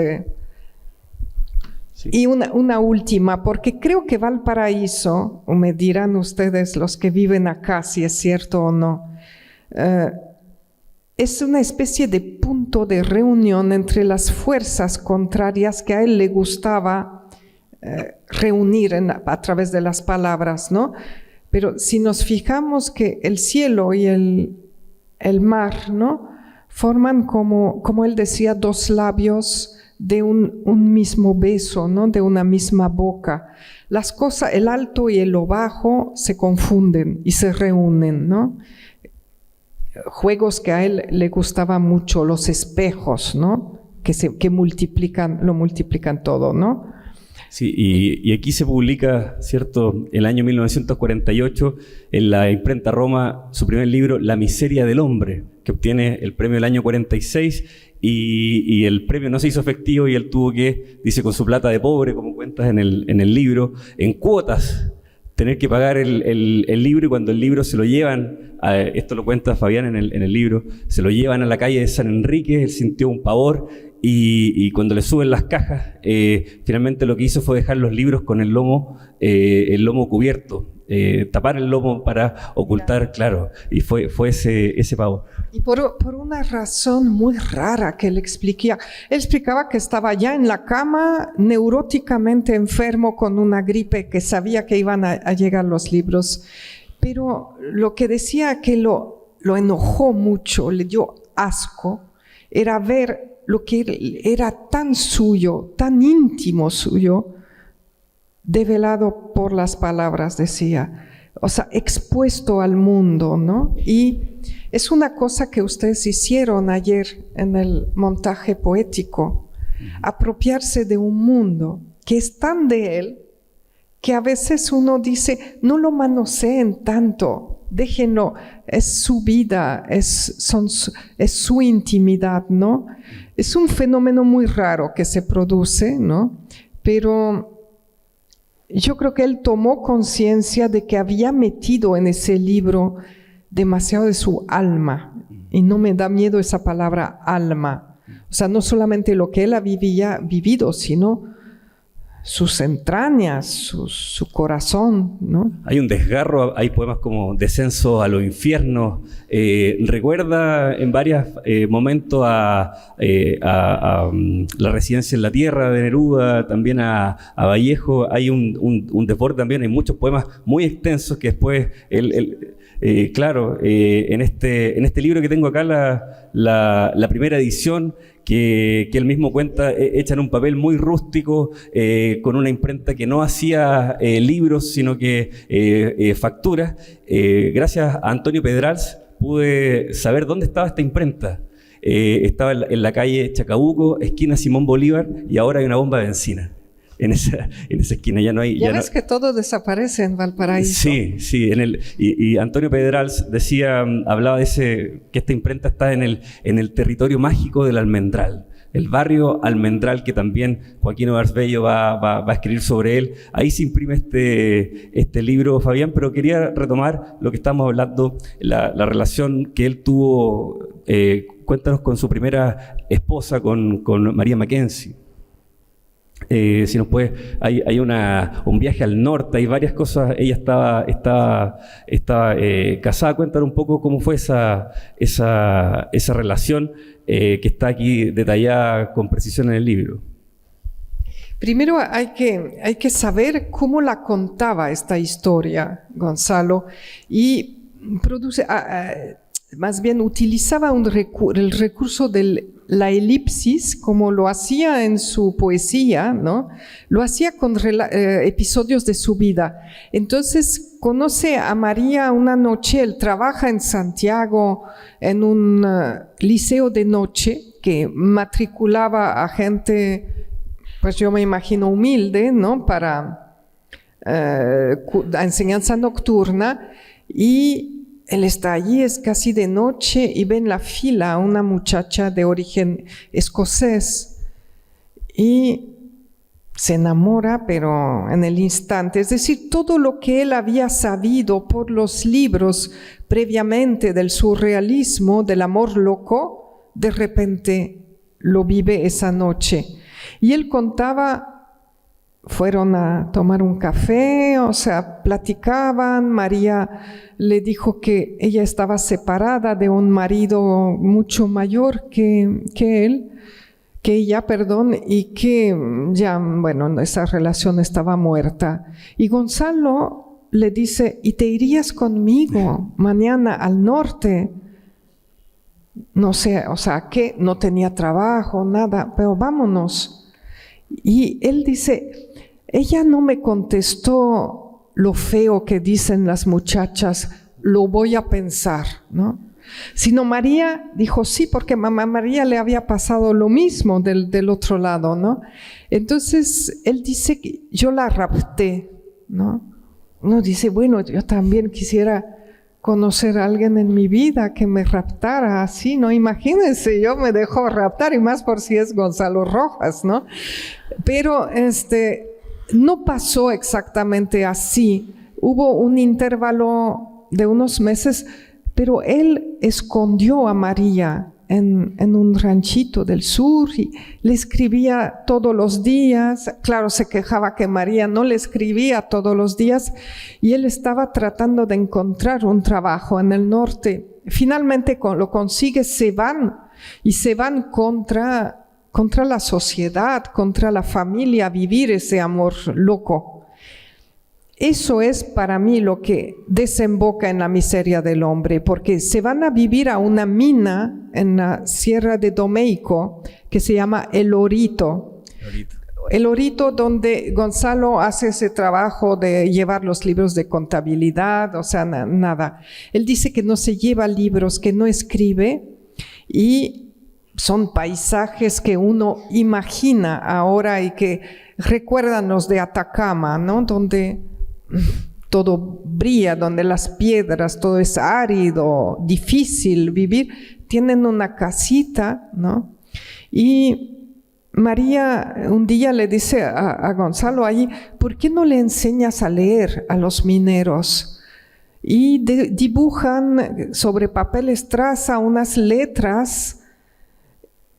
Sí. Y una última, porque creo que Valparaíso, o me dirán ustedes los que viven acá si es cierto o no, es una especie de punto de reunión entre las fuerzas contrarias que a él le gustaba reunir a través de las palabras, ¿no? Pero si nos fijamos que el cielo y el mar, ¿no? Forman como él decía, dos labios de un mismo beso, ¿no? De una misma boca. Las cosas, el alto y lo bajo, se confunden y se reúnen, ¿no? Juegos que a él le gustaban mucho, los espejos, ¿no? Que lo multiplican todo, ¿no? Sí, y aquí se publica, ¿cierto?, el año 1948, en la imprenta Roma, su primer libro, La miseria del hombre, que obtiene el premio del año 46, y el premio no se hizo efectivo y él tuvo que, dice, con su plata de pobre, como cuentas en el libro, en cuotas, tener que pagar el libro, y cuando el libro se lo llevan, esto lo cuenta Fabián en el libro, se lo llevan a la calle de San Enrique, él sintió un pavor, y cuando le suben las cajas, finalmente lo que hizo fue dejar los libros con el lomo cubierto, tapar el lomo para ocultar, claro, y fue ese pavor. Y por una razón muy rara que él explicaba que estaba ya en la cama, neuróticamente enfermo con una gripe, que sabía que iban a llegar los libros, pero lo que decía que lo enojó mucho, le dio asco, era ver lo que era tan suyo, tan íntimo suyo, develado por las palabras, decía, o sea, expuesto al mundo, ¿no? Y es una cosa que ustedes hicieron ayer en el montaje poético, apropiarse de un mundo que es tan de él, que a veces uno dice, no lo manoseen tanto, déjenlo, es su vida, es su intimidad, ¿no? Es un fenómeno muy raro que se produce, ¿no? Pero yo creo que él tomó conciencia de que había metido en ese libro demasiado de su alma, y no me da miedo esa palabra alma. O sea, no solamente lo que él había vivido, sino sus entrañas, su corazón, ¿no? Hay un desgarro, hay poemas como Descenso a los infiernos, recuerda en varios momentos a La residencia en la tierra de Neruda, también a Vallejo, hay un desborde también, hay muchos poemas muy extensos que después claro, en este libro que tengo acá, la primera edición, que él mismo cuenta, hecha en un papel muy rústico, con una imprenta que no hacía libros, sino que facturas. Gracias a Antonio Pedrals pude saber dónde estaba esta imprenta. Estaba en la calle Chacabuco, esquina Simón Bolívar, y ahora hay una bomba de benzina. en esa esquina. Ya no hay... Ya ves que todo desaparece en Valparaíso. Sí, sí. Y Antonio Pedrals decía, hablaba de que esta imprenta está en el territorio mágico del Almendral. El barrio Almendral, que también Joaquín Ovarsbello va a escribir sobre él. Ahí se imprime este libro, Fabián, pero quería retomar lo que estábamos hablando, la relación que él tuvo, cuéntanos, con su primera esposa, con María Mackenzie. Si nos puede, hay un viaje al norte, hay varias cosas. Ella estaba casada. Cuéntanos un poco cómo fue esa relación que está aquí detallada con precisión en el libro. Primero hay que saber cómo la contaba esta historia, Gonzalo, y más bien utilizaba el recurso de la elipsis, como lo hacía en su poesía, ¿no? Lo hacía con episodios de su vida. Entonces conoce a María una noche. Él trabaja en Santiago en un liceo de noche que matriculaba a gente, pues yo me imagino humilde, ¿no? Para enseñanza nocturna, y él está allí, es casi de noche, y ve en la fila a una muchacha de origen escocés y se enamora, pero en el instante. Es decir, todo lo que él había sabido por los libros previamente del surrealismo, del amor loco, de repente lo vive esa noche. Y él contaba, fueron a tomar un café, o sea, platicaban. María le dijo que ella estaba separada de un marido mucho mayor que ella, y que ya, bueno, esa relación estaba muerta. Y Gonzalo le dice, ¿y te irías conmigo mañana al norte? No sé, o sea, que no tenía trabajo, nada, pero vámonos. Y él dice, ella no me contestó lo feo que dicen las muchachas, lo voy a pensar, ¿no? Sino María dijo sí, porque mamá María le había pasado lo mismo del otro lado, ¿no? Entonces él dice que yo la rapté, ¿no? Uno dice, bueno, yo también quisiera conocer a alguien en mi vida que me raptara así, ¿no? Imagínense, yo me dejo raptar, y más por si es Gonzalo Rojas, ¿no? Pero no pasó exactamente así. Hubo un intervalo de unos meses, pero él escondió a María en un ranchito del sur y le escribía todos los días. Claro, se quejaba que María no le escribía todos los días, y él estaba tratando de encontrar un trabajo en el norte. Finalmente lo consigue, se van contra la sociedad, contra la familia, a vivir ese amor loco. Eso es para mí lo que desemboca en la miseria del hombre, porque se van a vivir a una mina en la Sierra de Domeico que se llama El Orito. El Orito, donde Gonzalo hace ese trabajo de llevar los libros de contabilidad, o sea, nada. Él dice que no se lleva libros, que no escribe, y son paisajes que uno imagina ahora y que recuerdan los de Atacama, ¿no? Donde todo brilla, donde las piedras, todo es árido, difícil vivir. Tienen una casita, ¿no? Y María un día le dice a Gonzalo allí, ¿por qué no le enseñas a leer a los mineros? Y dibujan sobre papel estraza unas letras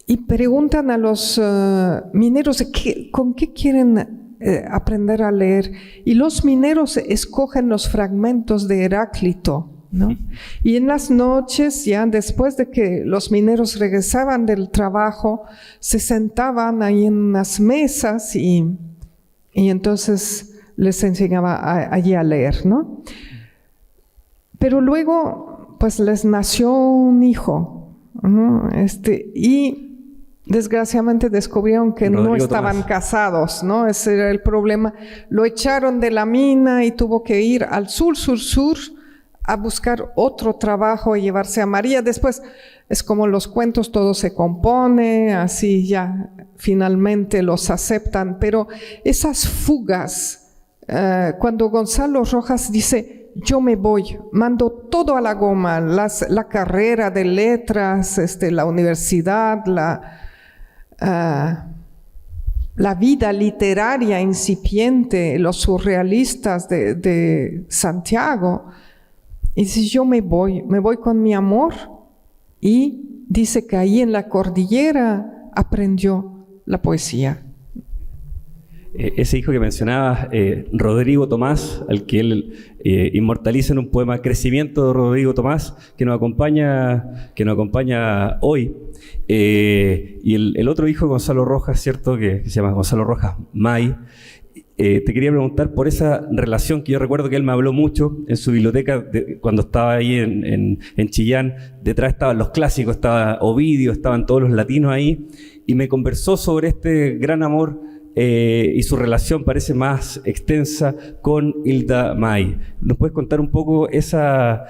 y preguntan a los mineros con qué quieren aprender a leer, y los mineros escogen los fragmentos de Heráclito, ¿no? Y en las noches, ya después de que los mineros regresaban del trabajo, se sentaban ahí en unas mesas y entonces les enseñaba allí a leer, ¿no? Pero luego, pues les nació un hijo, ¿no? Y desgraciadamente descubrieron que Rodrigo no estaban Tomás. Casados, ¿no? Ese era el problema. Lo echaron de la mina y tuvo que ir al sur, a buscar otro trabajo, a llevarse a María. Después es como los cuentos, todo se compone, así ya finalmente los aceptan. Pero esas fugas, cuando Gonzalo Rojas dice, yo me voy, mando todo a la goma, la carrera de letras, la universidad, la vida literaria incipiente, los surrealistas de Santiago. Y dice, yo me voy con mi amor. Y dice que ahí en la cordillera aprendió la poesía. Ese hijo que mencionabas, Rodrigo Tomás, al que él inmortaliza en un poema Crecimiento de Rodrigo Tomás, que nos acompaña hoy. Y el otro hijo, Gonzalo Rojas, ¿cierto? Que se llama Gonzalo Rojas May. Te quería preguntar por esa relación que yo recuerdo que él me habló mucho en su biblioteca cuando estaba ahí en Chillán. Detrás estaban los clásicos, estaba Ovidio, estaban todos los latinos ahí, y me conversó sobre este gran amor y su relación parece más extensa con Hilda May. ¿Nos puedes contar un poco esa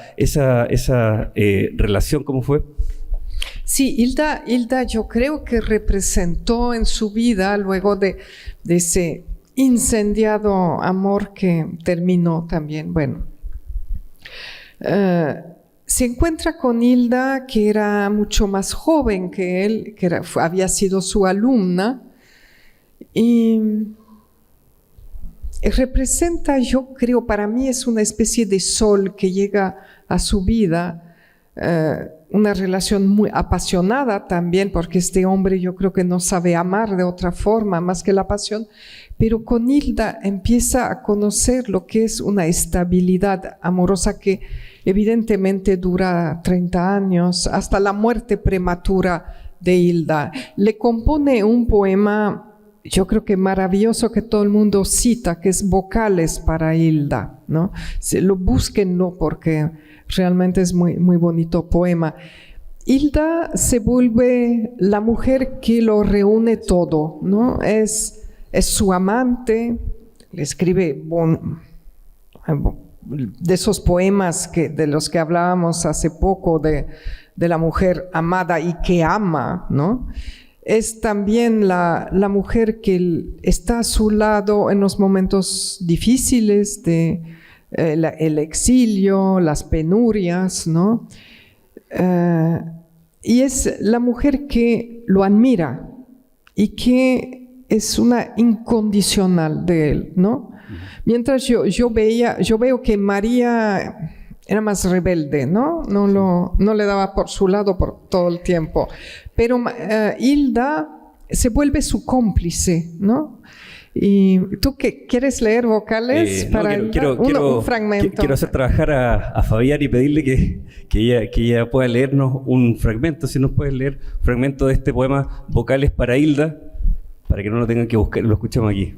relación, cómo fue? Sí, Hilda yo creo que representó en su vida, luego de ese incendiado amor que terminó también, bueno. Se encuentra con Hilda, que era mucho más joven que él, había sido su alumna, y representa, yo creo, para mí es una especie de sol que llega a su vida, una relación muy apasionada también, porque este hombre yo creo que no sabe amar de otra forma más que la pasión, pero con Hilda empieza a conocer lo que es una estabilidad amorosa que evidentemente dura 30 años, hasta la muerte prematura de Hilda. Le compone un poema, yo creo que maravilloso, que todo el mundo cita, que es Vocales para Hilda, ¿no? Lo búsquenlo porque realmente es muy, muy bonito poema. Hilda se vuelve la mujer que lo reúne todo, ¿no? Es su amante, le escribe de esos poemas de los que hablábamos hace poco, de la mujer amada y que ama, ¿no? Es también la mujer que está a su lado en los momentos difíciles de el exilio, las penurias, ¿no? Y es la mujer que lo admira y que es una incondicional de él, ¿no? Mientras yo veo que María era más rebelde, ¿no? No le daba por su lado por todo el tiempo. Pero Hilda se vuelve su cómplice, ¿no? ¿Y tú qué quieres leer vocales para un fragmento? Quiero hacer trabajar a Fabián y pedirle que ella pueda leernos un fragmento. Si nos puedes leer un fragmento de este poema Vocales para Hilda, para que no lo tengan que buscar, lo escuchemos aquí.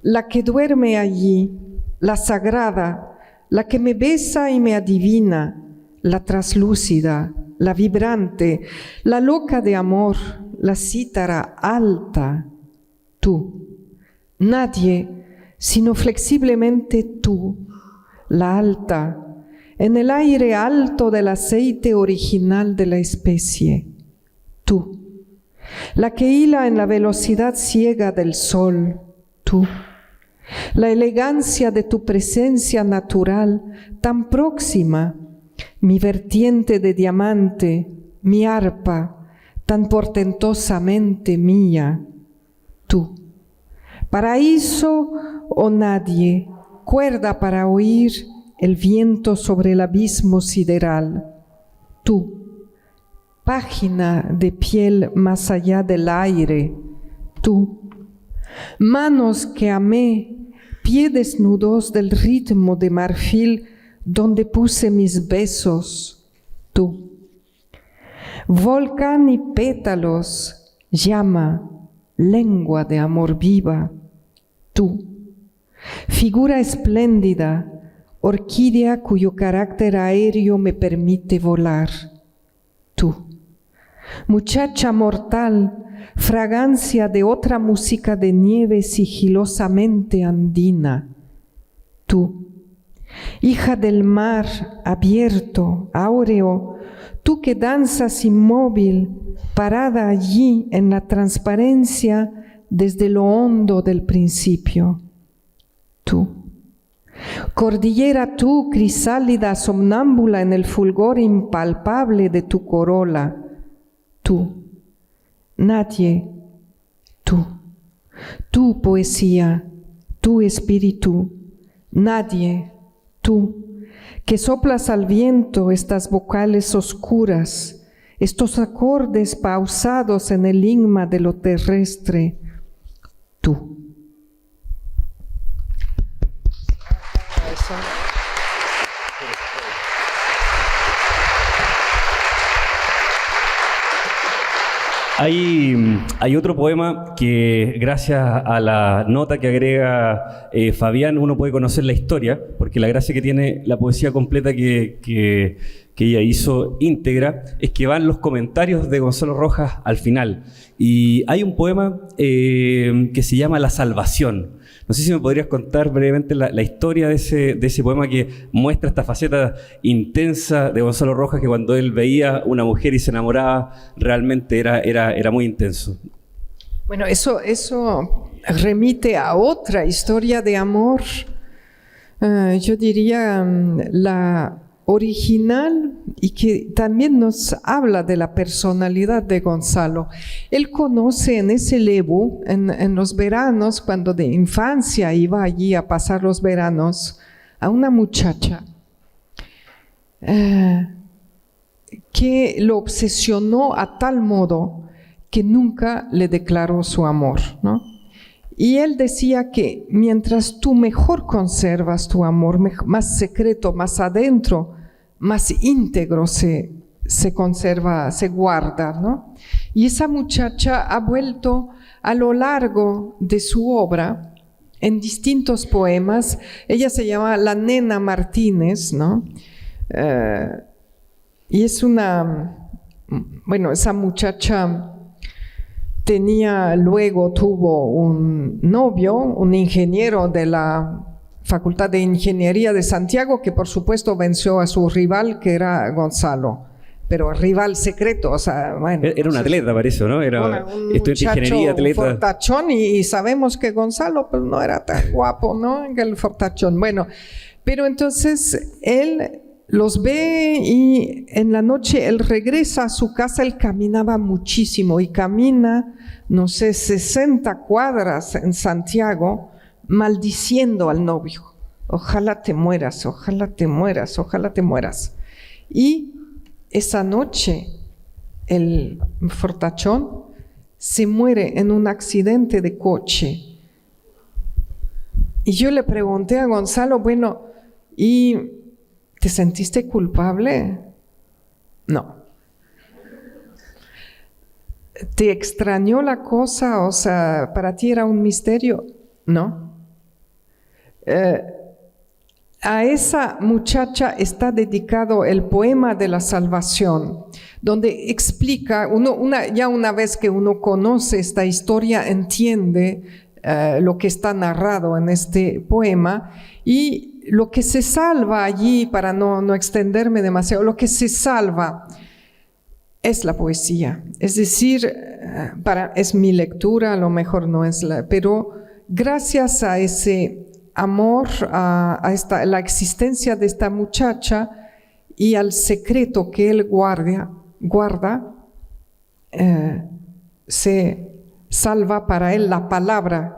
La que duerme allí, la sagrada, la que me besa y me adivina, la traslúcida, la vibrante, la loca de amor, la cítara alta, tú. Nadie, sino flexiblemente tú, la alta, en el aire alto del aceite original de la especie, tú. La que hila en la velocidad ciega del sol, tú. La elegancia de tu presencia natural, tan próxima, mi vertiente de diamante, mi arpa, tan portentosamente mía, tú. Paraíso o nadie, cuerda para oír el viento sobre el abismo sideral, tú. Página de piel más allá del aire, tú. Manos que amé, pie desnudos del ritmo de marfil donde puse mis besos, tú. Volcán y pétalos, llama, lengua de amor viva, tú. Figura espléndida, orquídea cuyo carácter aéreo me permite volar, tú. Muchacha mortal, fragancia de otra música de nieve sigilosamente andina, tú. hija del mar abierto, áureo, tú que danzas inmóvil, parada allí en la transparencia desde lo hondo del principio. Tú, cordillera tú, crisálida, somnámbula en el fulgor impalpable de tu corola. Tú, nadie, tú poesía, tú espíritu, nadie, tú, que soplas al viento estas vocales oscuras, estos acordes pausados en el enigma de lo terrestre, tú. Hay otro poema que, gracias a la nota que agrega Fabián, uno puede conocer la historia, porque la gracia que tiene la poesía completa que ella hizo íntegra es que van los comentarios de Gonzalo Rojas al final. Y hay un poema que se llama La Salvación. No sé si me podrías contar brevemente la historia de ese poema que muestra esta faceta intensa de Gonzalo Rojas, que cuando él veía una mujer y se enamoraba, realmente era muy intenso. Bueno, eso remite a otra historia de amor, yo diría la original, y que también nos habla de la personalidad de Gonzalo. Él conoce en ese Lebu, en los veranos, cuando de infancia iba allí a pasar los veranos, a una muchacha que lo obsesionó a tal modo que nunca le declaró su amor, ¿no? Y él decía que mientras tú mejor conservas tu amor, más secreto, más adentro, más íntegro se conserva, se guarda, ¿no? Y esa muchacha ha vuelto a lo largo de su obra en distintos poemas. Ella se llama La Nena Martínez, ¿no? Y es esa muchacha tuvo un novio, un ingeniero de la Facultad de Ingeniería de Santiago, que por supuesto venció a su rival, que era Gonzalo, pero rival secreto, o sea, bueno. Era un atleta, parece, ¿no? Era un estudiante de ingeniería, atleta. Un fortachón, y sabemos que Gonzalo pues, no era tan guapo, ¿no? El fortachón. Bueno, pero entonces él los ve y en la noche él regresa a su casa. Él caminaba muchísimo y camina, no sé, 60 cuadras en Santiago, maldiciendo al novio. Ojalá te mueras, ojalá te mueras, ojalá te mueras. Y esa noche el fortachón se muere en un accidente de coche. Y yo le pregunté a Gonzalo, bueno, ¿y te sentiste culpable? No. ¿Te extrañó la cosa? O sea, ¿para ti era un misterio? No. A esa muchacha está dedicado el poema de la salvación, donde explica, ya una vez que uno conoce esta historia, entiende lo que está narrado en este poema, y lo que se salva allí, para no extenderme demasiado, lo que se salva es la poesía. Es decir, es mi lectura, a lo mejor no es pero gracias a ese amor, a la existencia de esta muchacha y al secreto que él guarda, se salva para él la palabra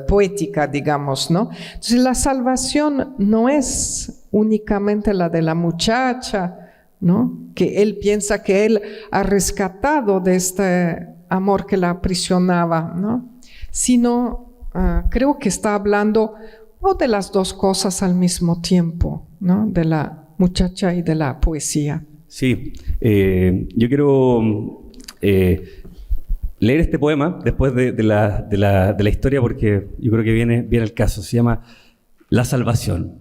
poética, digamos, ¿no? Entonces la salvación no es únicamente la de la muchacha, ¿no? Que él piensa que él ha rescatado de este amor que la aprisionaba, ¿no? Sino creo que está hablando de las dos cosas al mismo tiempo, ¿no? De la muchacha y de la poesía. Sí, yo quiero leer este poema después de la historia, porque yo creo que viene el caso. Se llama La Salvación.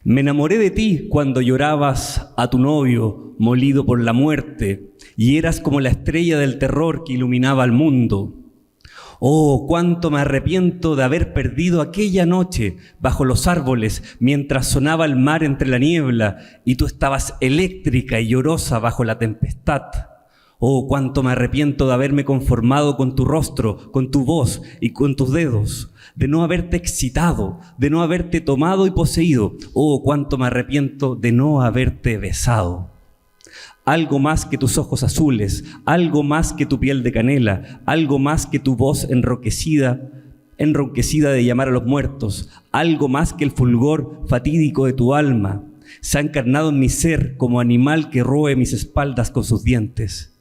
Me enamoré de ti cuando llorabas a tu novio molido por la muerte y eras como la estrella del terror que iluminaba al mundo. Oh, cuánto me arrepiento de haber perdido aquella noche bajo los árboles mientras sonaba el mar entre la niebla y tú estabas eléctrica y llorosa bajo la tempestad. Oh, cuánto me arrepiento de haberme conformado con tu rostro, con tu voz y con tus dedos, de no haberte excitado, de no haberte tomado y poseído. Oh, cuánto me arrepiento de no haberte besado. Algo más que tus ojos azules, algo más que tu piel de canela, algo más que tu voz enronquecida de llamar a los muertos, algo más que el fulgor fatídico de tu alma, se ha encarnado en mi ser como animal que roe mis espaldas con sus dientes.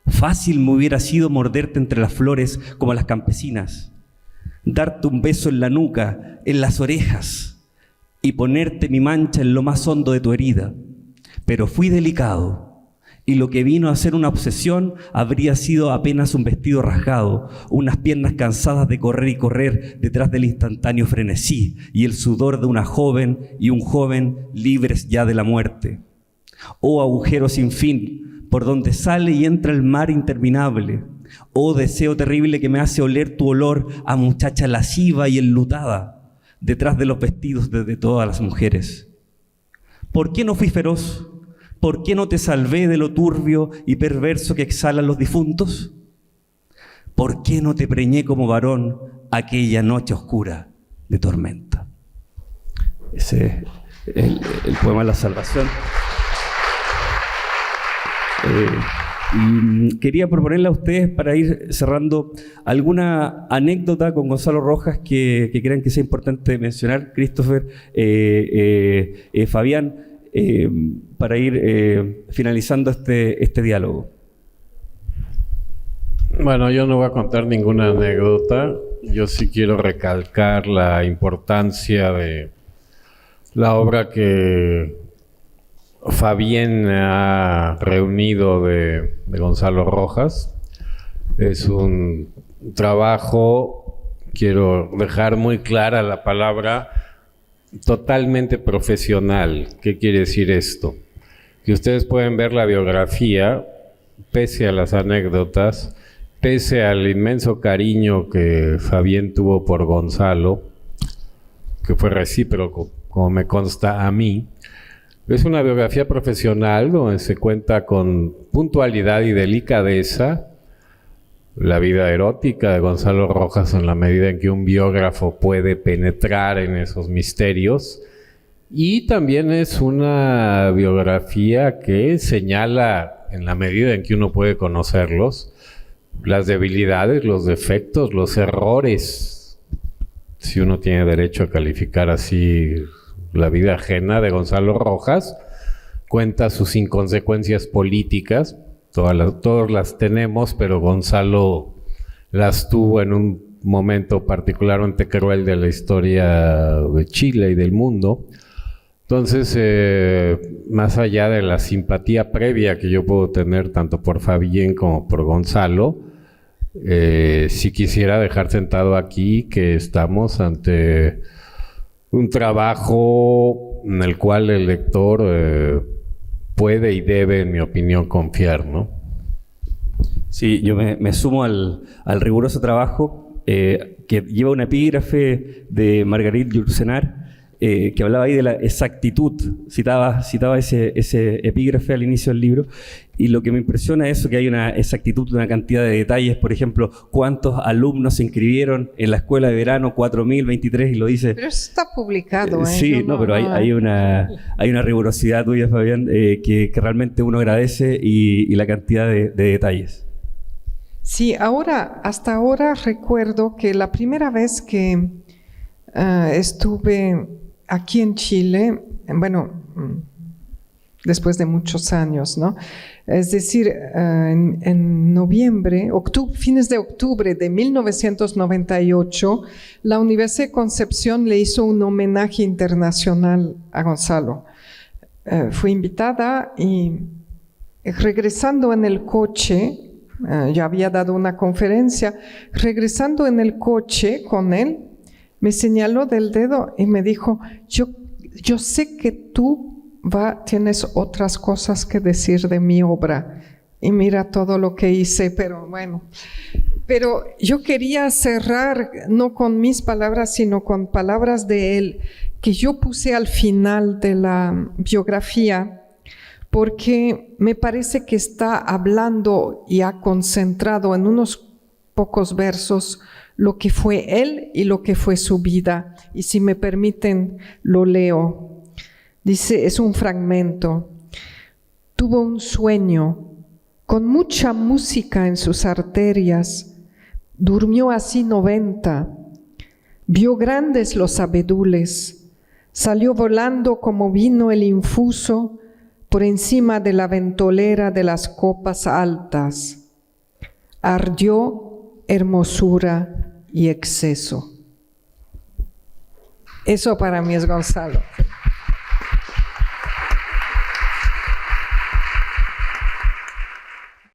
Fácil me hubiera sido morderte entre las flores como las campesinas, darte un beso en la nuca, en las orejas y ponerte mi mancha en lo más hondo de tu herida. Pero fui delicado y lo que vino a ser una obsesión habría sido apenas un vestido rasgado, unas piernas cansadas de correr y correr detrás del instantáneo frenesí y el sudor de una joven y un joven libres ya de la muerte. Oh agujero sin fin, por donde sale y entra el mar interminable. Oh deseo terrible que me hace oler tu olor a muchacha lasciva y enlutada, detrás de los vestidos de todas las mujeres. ¿Por qué no fui feroz? ¿Por qué no te salvé de lo turbio y perverso que exhalan los difuntos? ¿Por qué no te preñé como varón aquella noche oscura de tormenta? Ese es el poema La Salvación. Y quería proponerle a ustedes, para ir cerrando, alguna anécdota con Gonzalo Rojas que crean que sea importante mencionar, Christopher, Fabián, para ir finalizando este diálogo. Bueno, yo no voy a contar ninguna anécdota. Yo sí quiero recalcar la importancia de la obra que Fabián ha reunido de Gonzalo Rojas. Es un trabajo, quiero dejar muy clara la palabra, totalmente profesional. ¿Qué quiere decir esto? Que ustedes pueden ver la biografía, pese a las anécdotas, pese al inmenso cariño que Fabián tuvo por Gonzalo, que fue recíproco, como me consta a mí. Es una biografía profesional donde se cuenta con puntualidad y delicadeza la vida erótica de Gonzalo Rojas en la medida en que un biógrafo puede penetrar en esos misterios. Y también es una biografía que señala, en la medida en que uno puede conocerlos, las debilidades, los defectos, los errores, si uno tiene derecho a calificar así la vida ajena de Gonzalo Rojas. Cuenta sus inconsecuencias políticas, todas las tenemos, pero Gonzalo las tuvo en un momento particularmente cruel de la historia de Chile y del mundo. Entonces, más allá de la simpatía previa que yo puedo tener tanto por Fabián como por Gonzalo, sí quisiera dejar sentado aquí que estamos ante un trabajo en el cual el lector puede y debe, en mi opinión, confiar, ¿no? Sí, yo me sumo al riguroso trabajo que lleva una epígrafe de Marguerite Yourcenar, que hablaba ahí de la exactitud, citaba ese epígrafe al inicio del libro, y lo que me impresiona es eso, que hay una exactitud, una cantidad de detalles. Por ejemplo, cuántos alumnos se inscribieron en la escuela de verano, 4.023, y lo dice. Pero eso está publicado, ¿eh? Sí, no, pero hay una rigurosidad tuya, Fabián, que realmente uno agradece, y la cantidad de detalles. Sí, hasta ahora recuerdo que la primera vez que estuve aquí en Chile, bueno, después de muchos años, ¿no? Es decir, en noviembre, fines de octubre de 1998, la Universidad de Concepción le hizo un homenaje internacional a Gonzalo. Fui invitada y regresando en el coche, yo había dado una conferencia, regresando en el coche con él, me señaló del dedo y me dijo, yo sé que tú tienes otras cosas que decir de mi obra y mira todo lo que hice, pero bueno, Pero yo quería cerrar no con mis palabras, sino con palabras de él, que yo puse al final de la biografía, porque me parece que está hablando y ha concentrado en unos pocos versos lo que fue él y lo que fue su vida. Y si me permiten, lo leo. Dice, es un fragmento. Tuvo un sueño con mucha música en sus arterias. Durmió así 90. Vio grandes los abedules. Salió volando como vino el infuso por encima de la ventolera de las copas altas. Ardió hermosura y exceso. Eso para mí es Gonzalo.